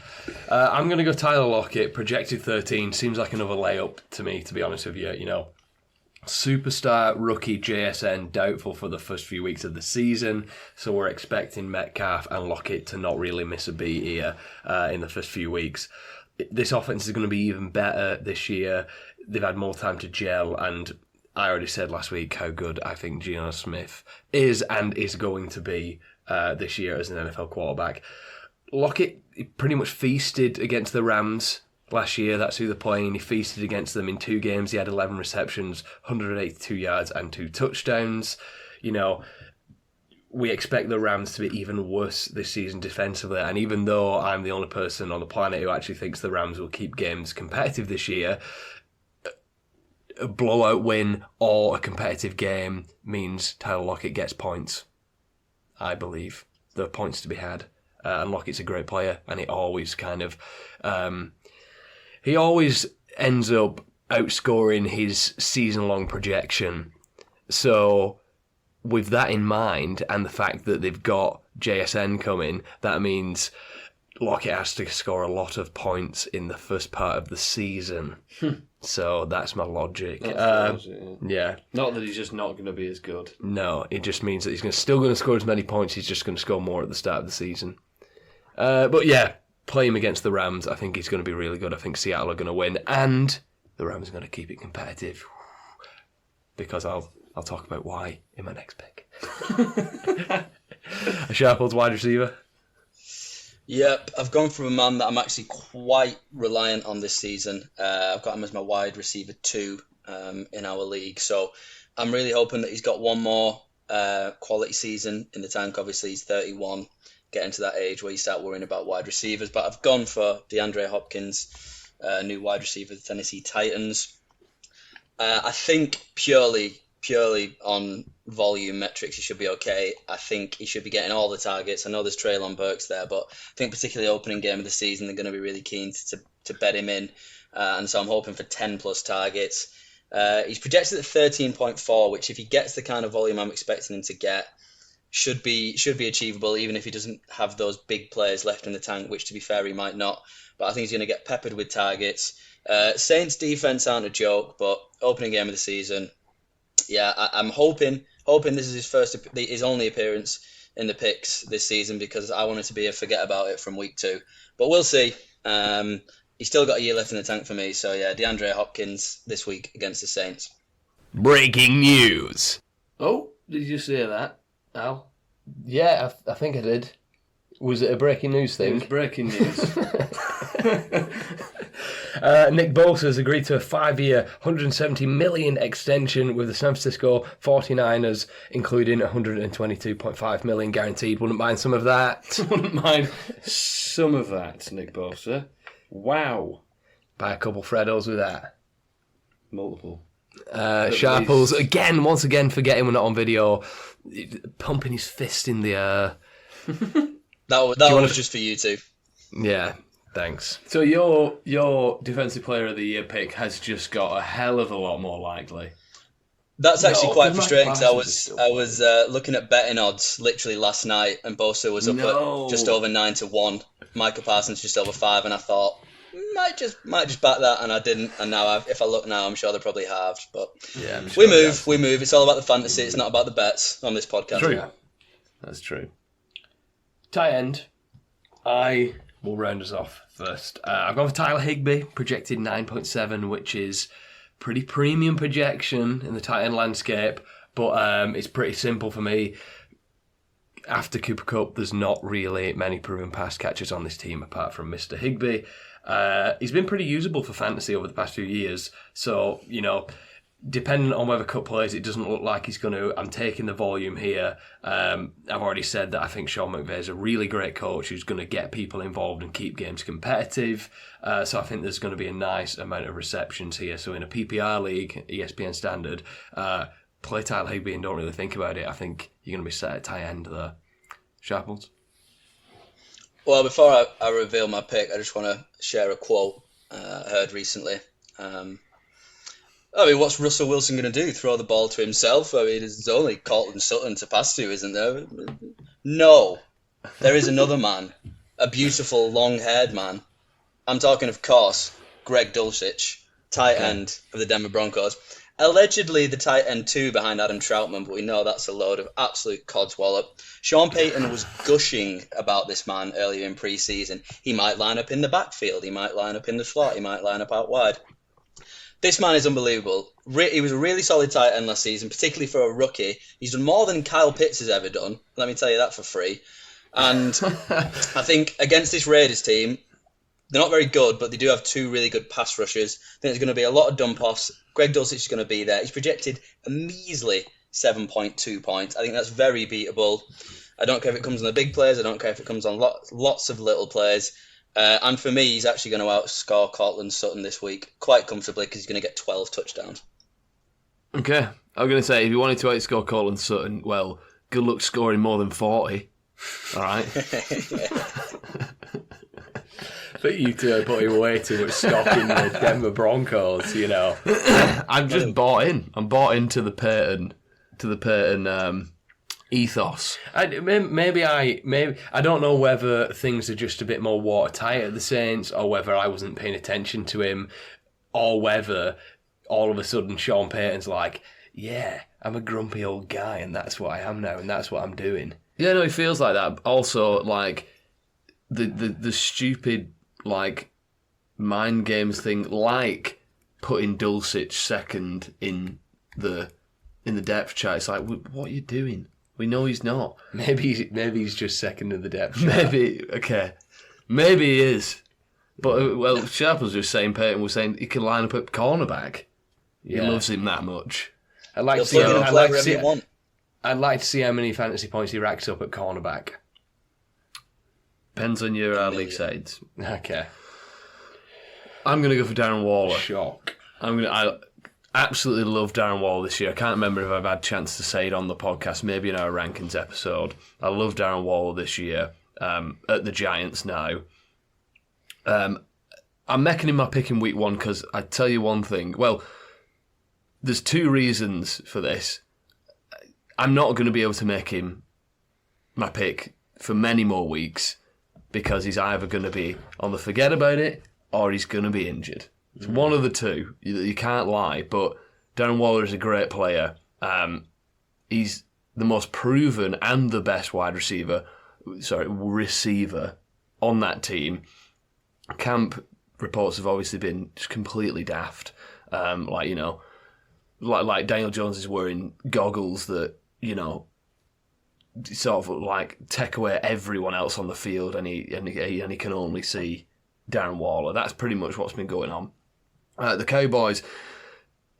Speaker 3: I'm going to go Tyler Lockett, projected 13. Seems like another layup to me, to be honest with you. Superstar rookie JSN doubtful for the first few weeks of the season, so we're expecting Metcalf and Lockett to not really miss a beat here in the first few weeks. This offense is going to be even better this year. They've had more time to gel, and I already said last week how good I think Geno Smith is and is going to be this year as an NFL quarterback. Lockett pretty much feasted against the Rams last year. That's who they're playing. He feasted against them in 2 games. He had 11 receptions, 182 yards and 2 touchdowns. You know, we expect the Rams to be even worse this season defensively. And even though I'm the only person on the planet who actually thinks the Rams will keep games competitive this year, a blowout win or a competitive game means Tyler Lockett gets points. I believe there are points to be had. And Lockett's a great player, and he always he always ends up outscoring his season-long projection. So with that in mind, and the fact that they've got JSN coming, that means Lockett has to score a lot of points in the first part of the season. So that's my logic. Yeah.
Speaker 2: Not that he's just not going to be as good.
Speaker 3: No, it just means that he's still going to score as many points. He's just going to score more at the start of the season. But yeah, play him against the Rams. I think he's going to be really good. I think Seattle are going to win, and the Rams are going to keep it competitive. Because I'll talk about why in my next pick. A Sharples wide receiver.
Speaker 1: Yep, I've gone for a man that I'm actually quite reliant on this season. I've got him as my wide receiver 2 in our league. So I'm really hoping that he's got one more quality season in the tank. Obviously, he's 31, getting to that age where you start worrying about wide receivers. But I've gone for DeAndre Hopkins, new wide receiver of the Tennessee Titans. I think purely on volume metrics, he should be okay. I think he should be getting all the targets. I know there's Treylon Burks there, but I think particularly opening game of the season, they're going to be really keen to bet him in. And so I'm hoping for 10 plus targets. He's projected at 13.4, which if he gets the kind of volume I'm expecting him to get, should be achievable, even if he doesn't have those big players left in the tank, which to be fair, he might not. But I think he's going to get peppered with targets. Saints defense aren't a joke, but opening game of the season, yeah, I'm hoping this is his only appearance in the picks this season, because I want it to be a forget about it from week 2. But we'll see. He's still got a year left in the tank for me. So yeah, DeAndre Hopkins this week against the Saints.
Speaker 3: Breaking news.
Speaker 2: Oh, did you say that, Al?
Speaker 3: Yeah, I think I did. Was it a breaking news thing?
Speaker 2: It was breaking news.
Speaker 3: Nick Bosa has agreed to a 5-year, $170 million extension with the San Francisco 49ers, including $122.5 million guaranteed. Wouldn't mind some of that.
Speaker 2: Wouldn't mind some of that, Nick Bosa. Wow.
Speaker 3: Buy a couple Freddos with that.
Speaker 2: Multiple.
Speaker 3: Sharples, once again, forgetting we're not on video, pumping his fist in the air.
Speaker 1: That was just for you two.
Speaker 3: Yeah, thanks.
Speaker 2: So your Defensive Player of the Year pick has just got a hell of a lot more likely.
Speaker 1: That's actually quite
Speaker 2: Mike
Speaker 1: frustrating, because
Speaker 2: Parsons
Speaker 1: I was looking at betting odds literally last night, and Bosa was up at just over 9-1. Micah Parsons just over 5, and I thought might just back that, and I didn't. And now if I look now, I'm sure they're probably halved. But
Speaker 3: yeah, sure
Speaker 1: we move. It's all about the fantasy. It's not about the bets on this podcast.
Speaker 3: True.
Speaker 2: Yeah, that's true. Tight end.
Speaker 3: I will round us off first. I've gone for Tyler Higbee, projected 9.7, which is pretty premium projection in the tight end landscape, but it's pretty simple for me. After Cooper Kupp, there's not really many proven pass catchers on this team apart from Mr. Higbee. He's been pretty usable for fantasy over the past few years, so, depending on whether Kupp plays, it doesn't look like he's going to. I'm taking the volume here. I've already said that I think Sean McVay is a really great coach who's going to get people involved and keep games competitive. So I think there's going to be a nice amount of receptions here. So in a PPR league, ESPN standard, play Tyler Higbee and don't really think about it. I think you're going to be set at tight end there. Sharples?
Speaker 1: Well, before I reveal my pick, I just want to share a quote I heard recently. What's Russell Wilson going to do? Throw the ball to himself? There's only Courtland Sutton to pass to, isn't there? No. There is another man. A beautiful, long-haired man. I'm talking, of course, Greg Dulcich, tight end of the Denver Broncos. Allegedly the tight end 2 behind Adam Troutman, but we know that's a load of absolute codswallop. Sean Payton was gushing about this man earlier in pre-season. He might line up in the backfield. He might line up in the slot. He might line up out wide. This man is unbelievable. He was a really solid tight end last season, particularly for a rookie. He's done more than Kyle Pitts has ever done. Let me tell you that for free. And I think against this Raiders team, they're not very good, but they do have two really good pass rushers. I think there's going to be a lot of dump-offs. Greg Dulcich is going to be there. He's projected a measly 7.2 points. I think that's very beatable. I don't care if it comes on the big plays. I don't care if it comes on lots of little plays. And for me, he's actually going to outscore Courtland Sutton this week quite comfortably because he's going to get 12 touchdowns.
Speaker 2: Okay. I was going to say, if you wanted to outscore Courtland Sutton, well, good luck scoring more than 40. All right?
Speaker 3: But you two are putting way too much stock in the Denver Broncos, you know.
Speaker 2: I'm just bought in. I'm bought into the Peyton ethos.
Speaker 3: Maybe I don't know whether things are just a bit more watertight at the Saints, or whether I wasn't paying attention to him, or whether all of a sudden Sean Payton's like, yeah, I'm a grumpy old guy, and that's what I am now, and that's what I'm doing.
Speaker 2: Yeah, no, it feels like that. Also, like the stupid like mind games thing, like putting Dulcich second in the depth chart. It's like, what are you doing? We know he's not.
Speaker 3: Maybe he's just second in the depth chart.
Speaker 2: Maybe he is. But well, Sharp was just saying, Peyton was saying he can line up at cornerback.
Speaker 3: Yeah.
Speaker 2: He loves him that much.
Speaker 3: I'd like to see how many fantasy points he racks up at cornerback.
Speaker 2: Depends on your league sides.
Speaker 3: Okay.
Speaker 2: I'm going to go for Darren Waller.
Speaker 3: Shock.
Speaker 2: I absolutely love Darren Waller this year. I can't remember if I've had a chance to say it on the podcast, maybe in our rankings episode. I love Darren Waller this year at the Giants now. I'm making him my pick in week one because I tell you one thing. Well, there's two reasons for this. I'm not going to be able to make him my pick for many more weeks because he's either going to be on the forget about it or he's going to be injured. It's one of the two. You can't lie, but Darren Waller is a great player. He's the most proven and the best receiver on that team. Camp reports have obviously been just completely daft. Like Daniel Jones is wearing goggles that, sort of like take away everyone else on the field, and he can only see Darren Waller. That's pretty much what's been going on. The Cowboys,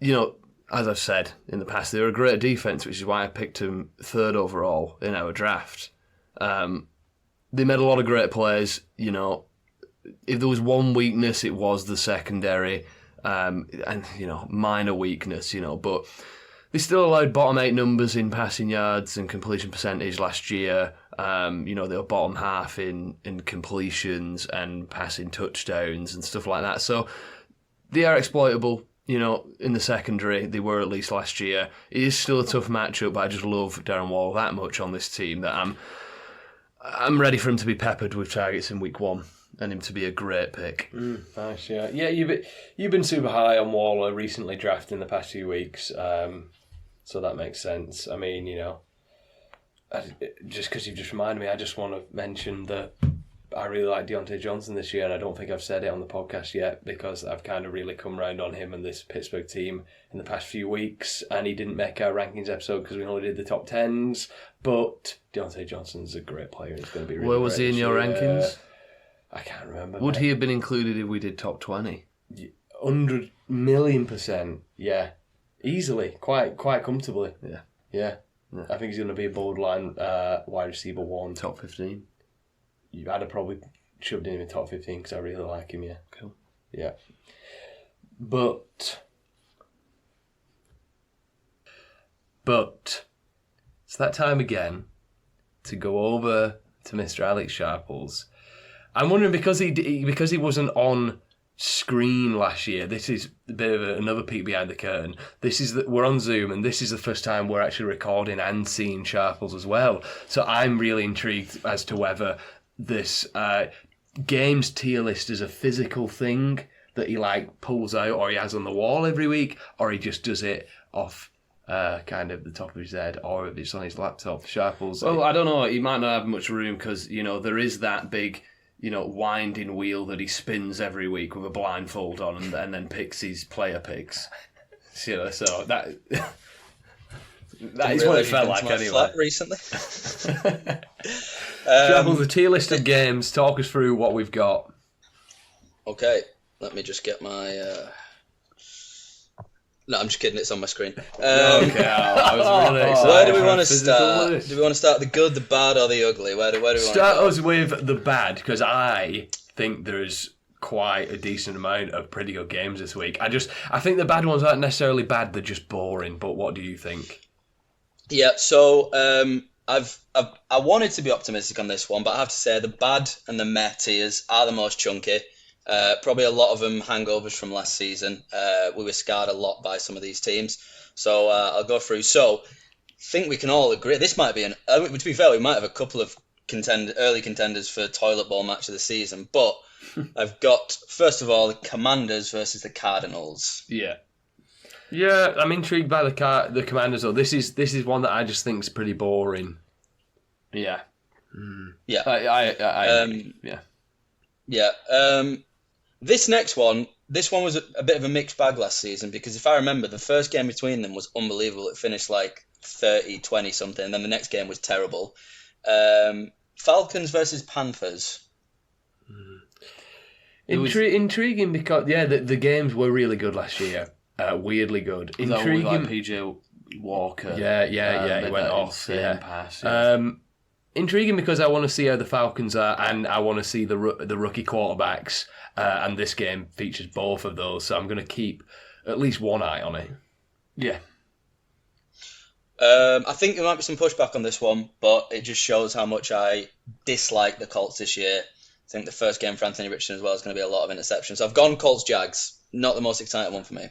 Speaker 2: as I've said in the past, they're a great defense, which is why I picked them third overall in our draft. They made a lot of great plays. If there was one weakness, it was the secondary, and minor weakness. But they still allowed bottom 8 numbers in passing yards and completion percentage last year. They were bottom half in completions and passing touchdowns and stuff like that. So they are exploitable, in the secondary. They were at least last year. It is still a tough matchup, but I just love Darren Waller that much on this team that I'm ready for him to be peppered with targets in week one and him to be a great pick.
Speaker 3: Nice, yeah. Yeah, you've been super high on Waller recently drafted in the past few weeks, so that makes sense. I mean, just because you've just reminded me, I just want to mention that I really like Deontay Johnson this year, and I don't think I've said it on the podcast yet because I've kind of really come round on him and this Pittsburgh team in the past few weeks, and he didn't make our rankings episode because we only did the top 10s, but Deontay Johnson's a great player. He's going to be really
Speaker 2: Where was he in your rankings?
Speaker 3: I can't remember.
Speaker 2: Would he have been included if we did top 20?
Speaker 3: 100,000,000%, yeah. Easily, quite comfortably.
Speaker 2: Yeah.
Speaker 3: I think he's going to be a borderline wide receiver 1.
Speaker 2: Top 15?
Speaker 3: I'd have probably shoved him in top 15 because I really like him, yeah.
Speaker 2: Cool.
Speaker 3: Yeah. But it's that time again to go over to Mr. Alex Sharples. I'm wondering, because he wasn't on screen last year, this is a bit of another peek behind the curtain. We're on Zoom, and this is the first time we're actually recording and seeing Sharples as well. So I'm really intrigued as to whether this games tier list is a physical thing that he pulls out or he has on the wall every week, or he just does it off kind of the top of his head, or if it's on his laptop. Sharples.
Speaker 2: Well, I don't know. He might not have much room because there is that big winding wheel that he spins every week with a blindfold on and then picks his player picks. So that is what it felt like anyway.
Speaker 1: Recently.
Speaker 2: Sharple, the tier list of games, talk us through what we've got.
Speaker 1: Okay, let me just get my... No, I'm just kidding, it's on my screen.
Speaker 2: Okay, I was really excited.
Speaker 1: Where do we want to start? Do we want to start the good, the bad, or the ugly? Where do we want to
Speaker 2: start us with the bad, because I think there's quite a decent amount of pretty good games this week. I think the bad ones aren't necessarily bad, they're just boring, but what do you think?
Speaker 1: Yeah, so I wanted to be optimistic on this one, but I have to say the bad and the meh tiers are the most chunky. Probably a lot of them hangovers from last season. We were scarred a lot by some of these teams. So I'll go through. So I think we can all agree. This might be to be fair, we might have a couple of early contenders for toilet bowl match of the season. But I've got, first of all, the Commanders versus the Cardinals.
Speaker 2: Yeah, I'm intrigued by the Commanders, though. This is one that I just think is pretty boring. Yeah.
Speaker 1: Yeah. This next one, was a bit of a mixed bag last season, because if I remember, the first game between them was unbelievable. It finished like 30-20 something, and then the next game was terrible. Falcons versus Panthers.
Speaker 2: Intriguing because, the games were really good last year. Weirdly good. Intriguing.
Speaker 3: Like PJ Walker.
Speaker 2: He went off.
Speaker 3: Pass. Yeah.
Speaker 2: Intriguing because I want to see how the Falcons are, and I want to see the rookie quarterbacks, and this game features both of those, so I'm going to keep at least one eye on it.
Speaker 3: Yeah.
Speaker 1: I think there might be some pushback on this one, but it just shows how much I dislike the Colts this year. I think the first game for Anthony Richardson as well is going to be a lot of interceptions. So I've gone Colts-Jags. Not the most exciting one for me.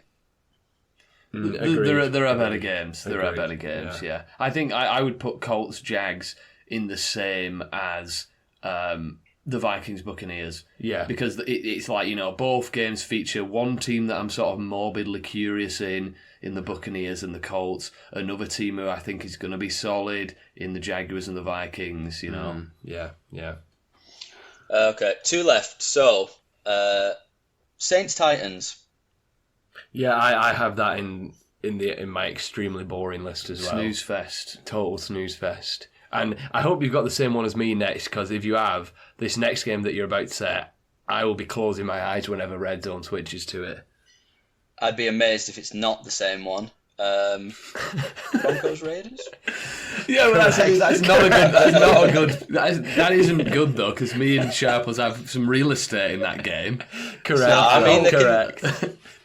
Speaker 2: There are better games. There are better games, yeah. I think I would put Colts-Jags in the same as the Vikings-Buccaneers.
Speaker 3: Yeah.
Speaker 2: Because it's like, both games feature one team that I'm sort of morbidly curious in the Buccaneers and the Colts. Another team who I think is going to be solid in the Jaguars and the Vikings,
Speaker 3: Yeah.
Speaker 1: Okay, two left. So, Saints-Titans.
Speaker 3: Yeah, I have that in my extremely boring list as well.
Speaker 2: Snooze fest.
Speaker 3: Total snooze fest. And I hope you've got the same one as me next, because if you have, this next game that you're about to say, I will be closing my eyes whenever Red Zone switches to it.
Speaker 1: I'd be amazed if it's not the same one. Broncos Raiders?
Speaker 3: Yeah, but that's not a good. That's not a good. That isn't good though, because me and Sharples have some real estate in that game.
Speaker 1: Correct. No, I mean, correct.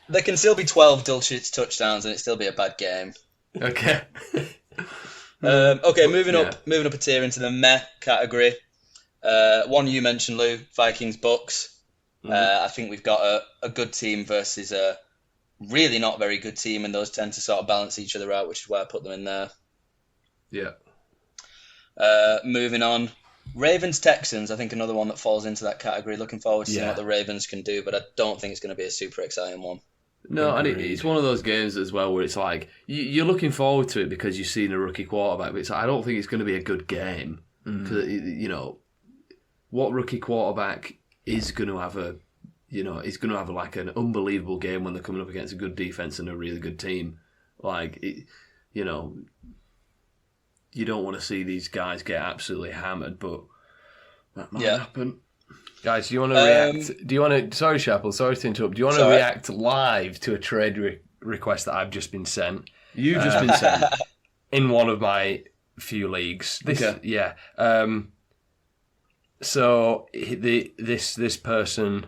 Speaker 1: There can still be 12 Dulcich touchdowns, and it still be a bad game.
Speaker 3: Okay.
Speaker 1: Okay, moving up a tier into the meh category. One you mentioned, Lou, Vikings Bucks. I think we've got a good team versus a really not very good team, and those tend to sort of balance each other out, which is why I put them in there.
Speaker 3: Yeah.
Speaker 1: Moving on, Ravens Texans. I think another one that falls into that category. Looking forward to seeing what the Ravens can do, but I don't think it's going to be a super exciting one.
Speaker 2: No, and it's one of those games as well where it's like you're looking forward to it because you've seen a rookie quarterback, but it's like, I don't think it's going to be a good game because what rookie quarterback is going to have like an unbelievable game when they're coming up against a good defense and a really good team. You don't want to see these guys get absolutely hammered, but that might happen.
Speaker 3: Guys, do you want to react? Do you want to? Sorry, Sharple. Sorry to interrupt. Do you want to react live to a trade request that I've just been sent?
Speaker 2: You've just been sent
Speaker 3: in one of my few leagues. Yeah. So this person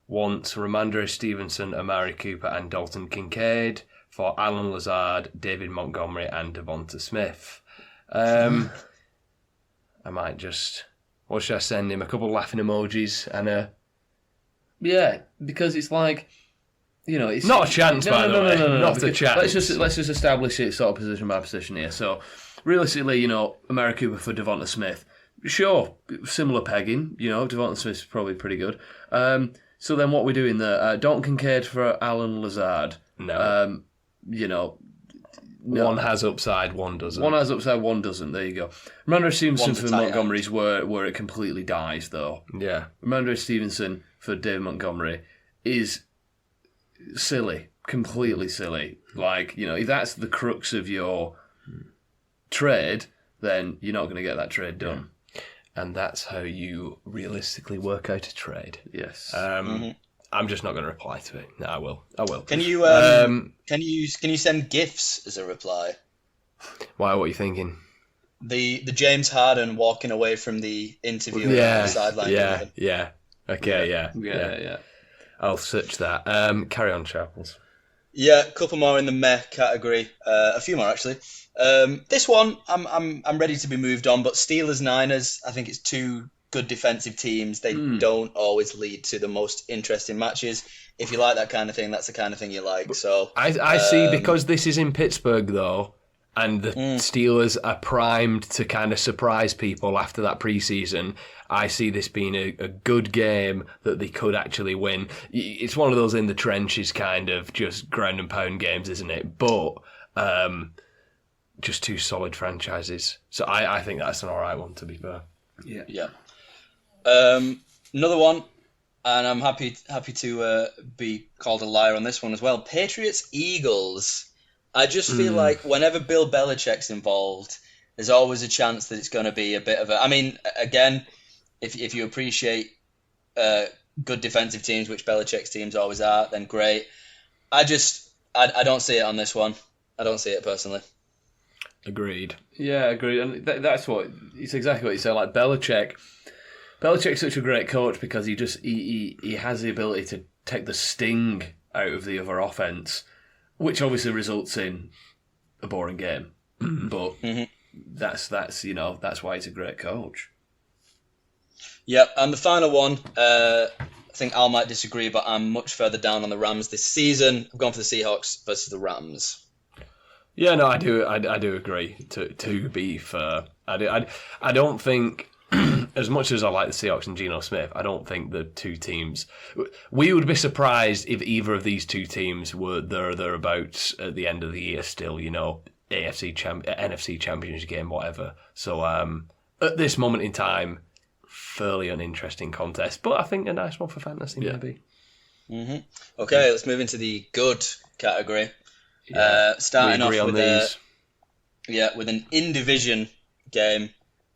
Speaker 3: wants Ramondre Stevenson, Amari Cooper, and Dalton Kincaid for Alan Lazard, David Montgomery, and Devonta Smith. I might just. What should I send him? A couple of laughing emojis and
Speaker 2: because it's like, it's
Speaker 3: not a chance. By the way, not a chance.
Speaker 2: Let's just establish it sort of position by position here. So, realistically, Amari Cooper for Devonta Smith, sure, similar pegging. Devonta Smith's probably pretty good. So then, what we're doing there? Dalton Kincaid for Alan Lazard.
Speaker 3: No.
Speaker 2: No.
Speaker 3: One has upside, one doesn't.
Speaker 2: One has upside, one doesn't. There you go. Ramondre Stevenson
Speaker 1: One's a
Speaker 2: for
Speaker 1: tight
Speaker 2: Montgomery's where it completely dies, though.
Speaker 3: Yeah.
Speaker 2: Ramondre Stevenson for David Montgomery is silly, completely silly. Like, if that's the crux of your trade, then you're not going to get that trade done.
Speaker 3: And that's how you realistically work out a trade.
Speaker 2: Yes.
Speaker 3: I'm just not going to reply to it. No, I will.
Speaker 1: Can you can you send gifs as a reply?
Speaker 3: Why? What are you thinking?
Speaker 1: The James Harden walking away from the interview on the sideline.
Speaker 3: Yeah. Okay, yeah. I'll search that. Carry on, Sharples.
Speaker 1: Yeah, a couple more in the meh category. A few more actually. This one, I'm ready to be moved on. But Steelers Niners, I think it's two good defensive teams. They don't always lead to the most interesting matches. If you like that kind of thing, that's the kind of thing you like. So
Speaker 3: I see, because this is in Pittsburgh though, and the Steelers are primed to kind of surprise people after that preseason. I see this being a good game that they could actually win. It's one of those in the trenches kind of just ground and pound games, isn't it? But just two solid franchises. So I think that's an all right one, to be fair.
Speaker 1: Yeah. Another one, and I'm happy to be called a liar on this one as well. Patriots Eagles. I just feel like whenever Bill Belichick's involved, there's always a chance that it's going to be a bit of a. I mean, again, if you appreciate good defensive teams, which Belichick's teams always are, then great. I don't see it on this one. I don't see it personally.
Speaker 3: Agreed.
Speaker 2: Yeah, agreed. And that's what it's exactly what you said. Like Belichick's such a great coach because he has the ability to take the sting out of the other offense, which obviously results in a boring game. But that's why he's a great coach.
Speaker 1: Yep, and the final one, I think Al might disagree, but I'm much further down on the Rams this season. I've gone for the Seahawks versus the Rams.
Speaker 3: Yeah, no, I do agree. To be fair, I don't think, as much as I like the Seahawks and Geno Smith, I don't think the two teams. We would be surprised if either of these two teams were thereabouts at the end of the year still. NFC Championship game, whatever. So at this moment in time, fairly uninteresting contest, but I think a nice one for fantasy maybe.
Speaker 1: Okay, let's move into the good category.
Speaker 3: Yeah.
Speaker 1: Starting off with
Speaker 3: with
Speaker 1: an in-division game,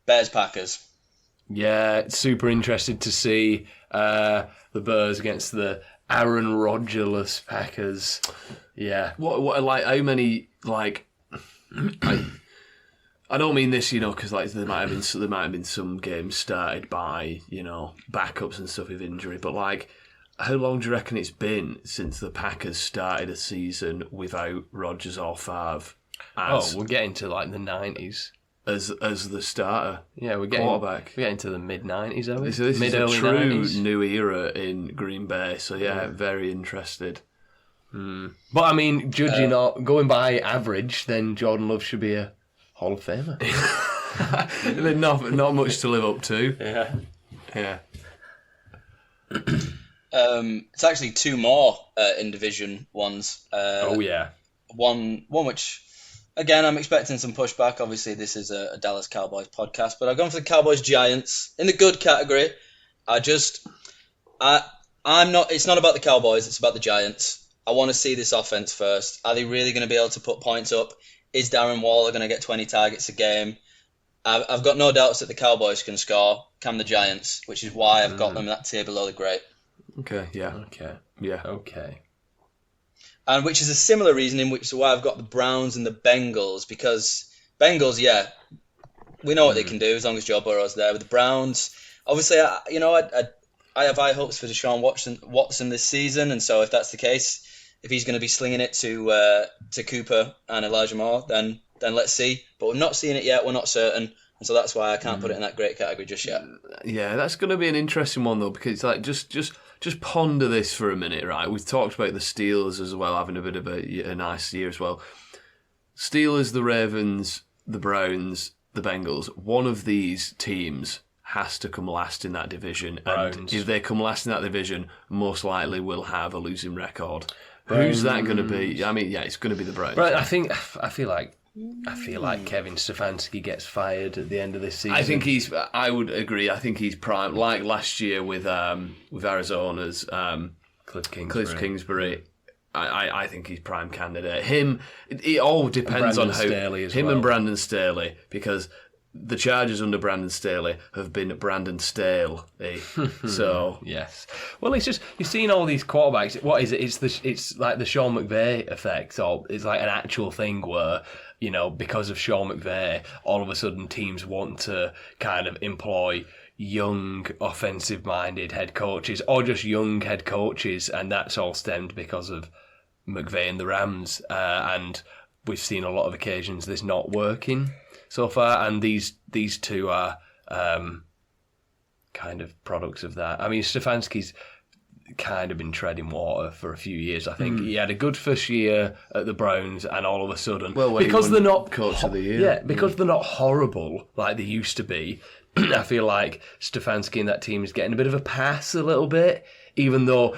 Speaker 1: Bears-Packers.
Speaker 3: Yeah, super interested to see the Bears against the Aaron Rodgers-less Packers. Yeah.
Speaker 2: What like how many like I don't mean this, because like there might have been some games started by backups and stuff with injury, but like how long do you reckon it's been since the Packers started a season without Rodgers or Favre?
Speaker 3: We're getting to like the 90s
Speaker 2: as the starter.
Speaker 3: Yeah, we're
Speaker 2: quarterback.
Speaker 3: We're getting to the mid-90s, are we?
Speaker 2: So this
Speaker 3: Mid-early
Speaker 2: is a true
Speaker 3: 90s.
Speaker 2: new era in Green Bay. So very interested.
Speaker 3: But I mean, judging going by average, then Jordan Love should be a Hall of Famer.
Speaker 2: not much to live up to.
Speaker 3: Yeah.
Speaker 1: It's actually two more in-division ones. One which, again, I'm expecting some pushback. Obviously, this is a Dallas Cowboys podcast, but I've gone for the Cowboys-Giants. In the good category, it's not about the Cowboys, it's about the Giants. I want to see this offense first. Are they really going to be able to put points up? Is Darren Waller going to get 20 targets a game? I've got no doubts that the Cowboys can score. Can the Giants, which is why I've got them that tier below the great.
Speaker 2: Okay, yeah.
Speaker 3: Okay.
Speaker 1: And which is a similar reasoning, which is why I've got the Browns and the Bengals, because Bengals, we know what they can do as long as Joe Burrow's there. With the Browns, obviously, I have high hopes for Deshaun Watson this season, and so if that's the case, if he's going to be slinging it to Cooper and Elijah Moore, then let's see. But we're not seeing it yet. We're not certain. And so that's why I can't put it in that great category just yet.
Speaker 2: Yeah, that's going to be an interesting one, though, because like just ponder this for a minute, right? We've talked about the Steelers as well, having a bit of a nice year as well. Steelers, the Ravens, the Browns, the Bengals. One of these teams has to come last in that division.
Speaker 3: Browns.
Speaker 2: And if they come last in that division, most likely will have a losing record. Who's that going to be? I mean, yeah, it's going to be the Browns.
Speaker 3: Right, I feel like Kevin Stefanski gets fired at the end of this season.
Speaker 2: I would agree. I think he's prime, like last year with Arizona's
Speaker 3: Cliff
Speaker 2: Kingsbury. I think he's prime candidate. It all depends on how and Brandon Staley, because the Chargers under Brandon Staley have been Brandon Stale. So
Speaker 3: yes, well, it's just you've seen all these quarterbacks. What is it? It's like the Sean McVay effect, or it's like an actual thing where, you know, because of Sean McVay, all of a sudden teams want to kind of employ young, offensive-minded head coaches, or just young head coaches, and that's all stemmed because of McVay and the Rams, and we've seen a lot of occasions this not working so far, and these two are kind of products of that. I mean, Stefanski's kind of been treading water for a few years. I think he had a good first year at the Browns, and all of a sudden, because they're not
Speaker 2: coach of the year,
Speaker 3: because they're not horrible like they used to be. I feel like Stefanski and that team is getting a bit of a pass a little bit, even though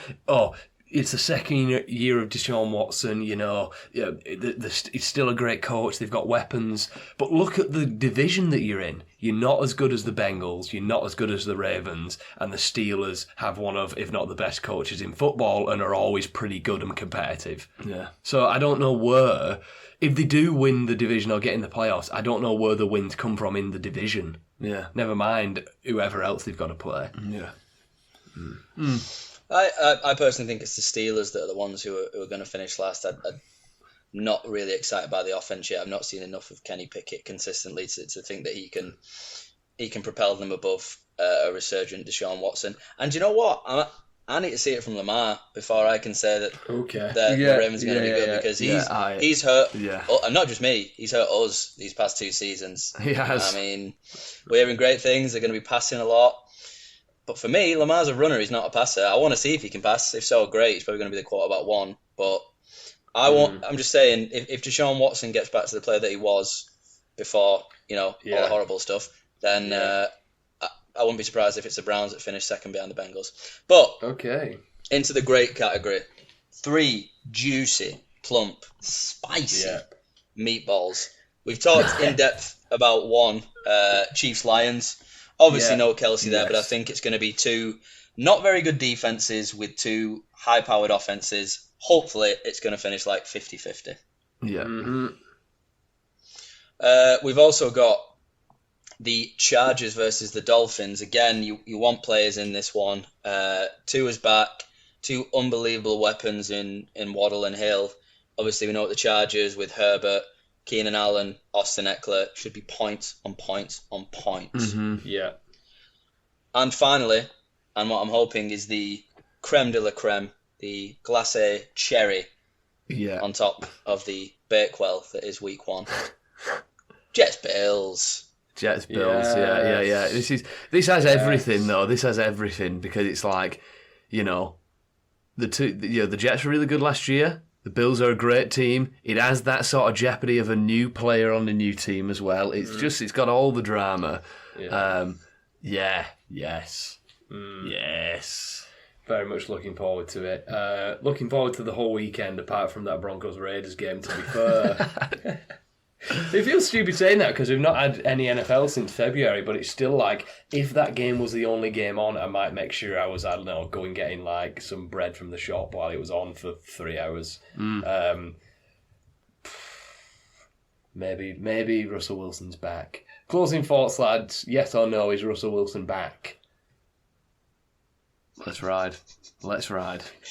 Speaker 3: it's the second year of Deshaun Watson. You know, he's still a great coach. They've got weapons, but look at the division that you're in. You're not as good as the Bengals. You're not as good as the Ravens, and the Steelers have one of, if not the best coaches in football, and are always pretty good and competitive.
Speaker 2: Yeah.
Speaker 3: So I don't know where, if they do win the division or get in the playoffs, I don't know where the wins come from in the division.
Speaker 2: Yeah.
Speaker 3: Never mind whoever else they've got to play.
Speaker 2: Yeah.
Speaker 1: I personally think it's the Steelers that are the ones who are going to finish last. I'm not really excited by the offense yet. I've not seen enough of Kenny Pickett consistently to think that he can propel them above a resurgent Deshaun Watson. And you know what? I need to see it from Lamar before I can say that the Ravens are going to be good, because he's hurt. Yeah. And not just me, he's hurt us these past 2 seasons.
Speaker 2: He has.
Speaker 1: I mean, we're hearing great things. They're going to be passing a lot. But for me, Lamar's a runner. He's not a passer. I want to see if he can pass. If so, great. He's probably going to be the quarterback one. But I'm just saying, if Deshaun Watson gets back to the player that he was before, all the horrible stuff, then I wouldn't be surprised if it's the Browns that finish second behind the Bengals. But into the great category, 3 juicy, plump, spicy meatballs. We've talked in depth about one, Chiefs-Lions. Obviously no Kelsey there, but I think it's going to be 2 not very good defenses with 2 high-powered offenses. Hopefully it's going to finish like 50-50.
Speaker 2: Yeah. Mm-hmm.
Speaker 1: We've also got the Chargers versus the Dolphins. Again, you want players in this one. Tua's back. 2 unbelievable weapons in Waddle and Hill. Obviously, we know what the Chargers with Herbert, Keenan Allen, Austin Eckler should be points on points on points.
Speaker 2: Mm-hmm.
Speaker 3: Yeah.
Speaker 1: And finally, and what I'm hoping is the creme de la creme, the glacé cherry on top of the Bakewell that is week 1. Jets Bills.
Speaker 2: Yeah. This has everything though. This has everything, because it's like, the Jets were really good last year. The Bills are a great team. It has that sort of jeopardy of a new player on a new team as well. It's got all the drama.
Speaker 3: Yeah.
Speaker 2: Yes. Yes.
Speaker 3: Very much looking forward to it. Looking forward to the whole weekend, apart from that Broncos-Raiders game, to be fair. It feels stupid saying that because we've not had any NFL since February, but it's still like, if that game was the only game on, I might make sure I was, going getting like some bread from the shop while it was on for 3 hours. Maybe Russell Wilson's back. Closing thoughts, lads. Yes or no, is Russell Wilson back?
Speaker 2: Let's ride.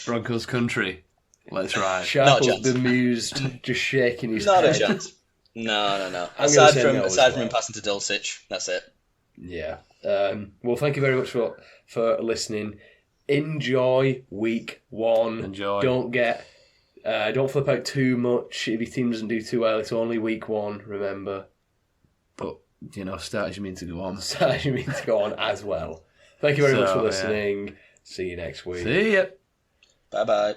Speaker 2: Broncos country. Let's ride.
Speaker 3: Sharple's bemused, just shaking his head.
Speaker 1: Not a chance. No. Aside from him passing to Dulcich, that's it.
Speaker 3: Yeah. Well, thank you very much for listening. Enjoy week 1.
Speaker 2: Enjoy.
Speaker 3: Don't flip out too much if your team doesn't do too well. It's only week 1, remember.
Speaker 2: But, start as you mean to go on.
Speaker 3: Start as you mean to go on as well. Thank you very much for listening. Yeah. See you next week.
Speaker 2: See ya.
Speaker 1: Bye-bye.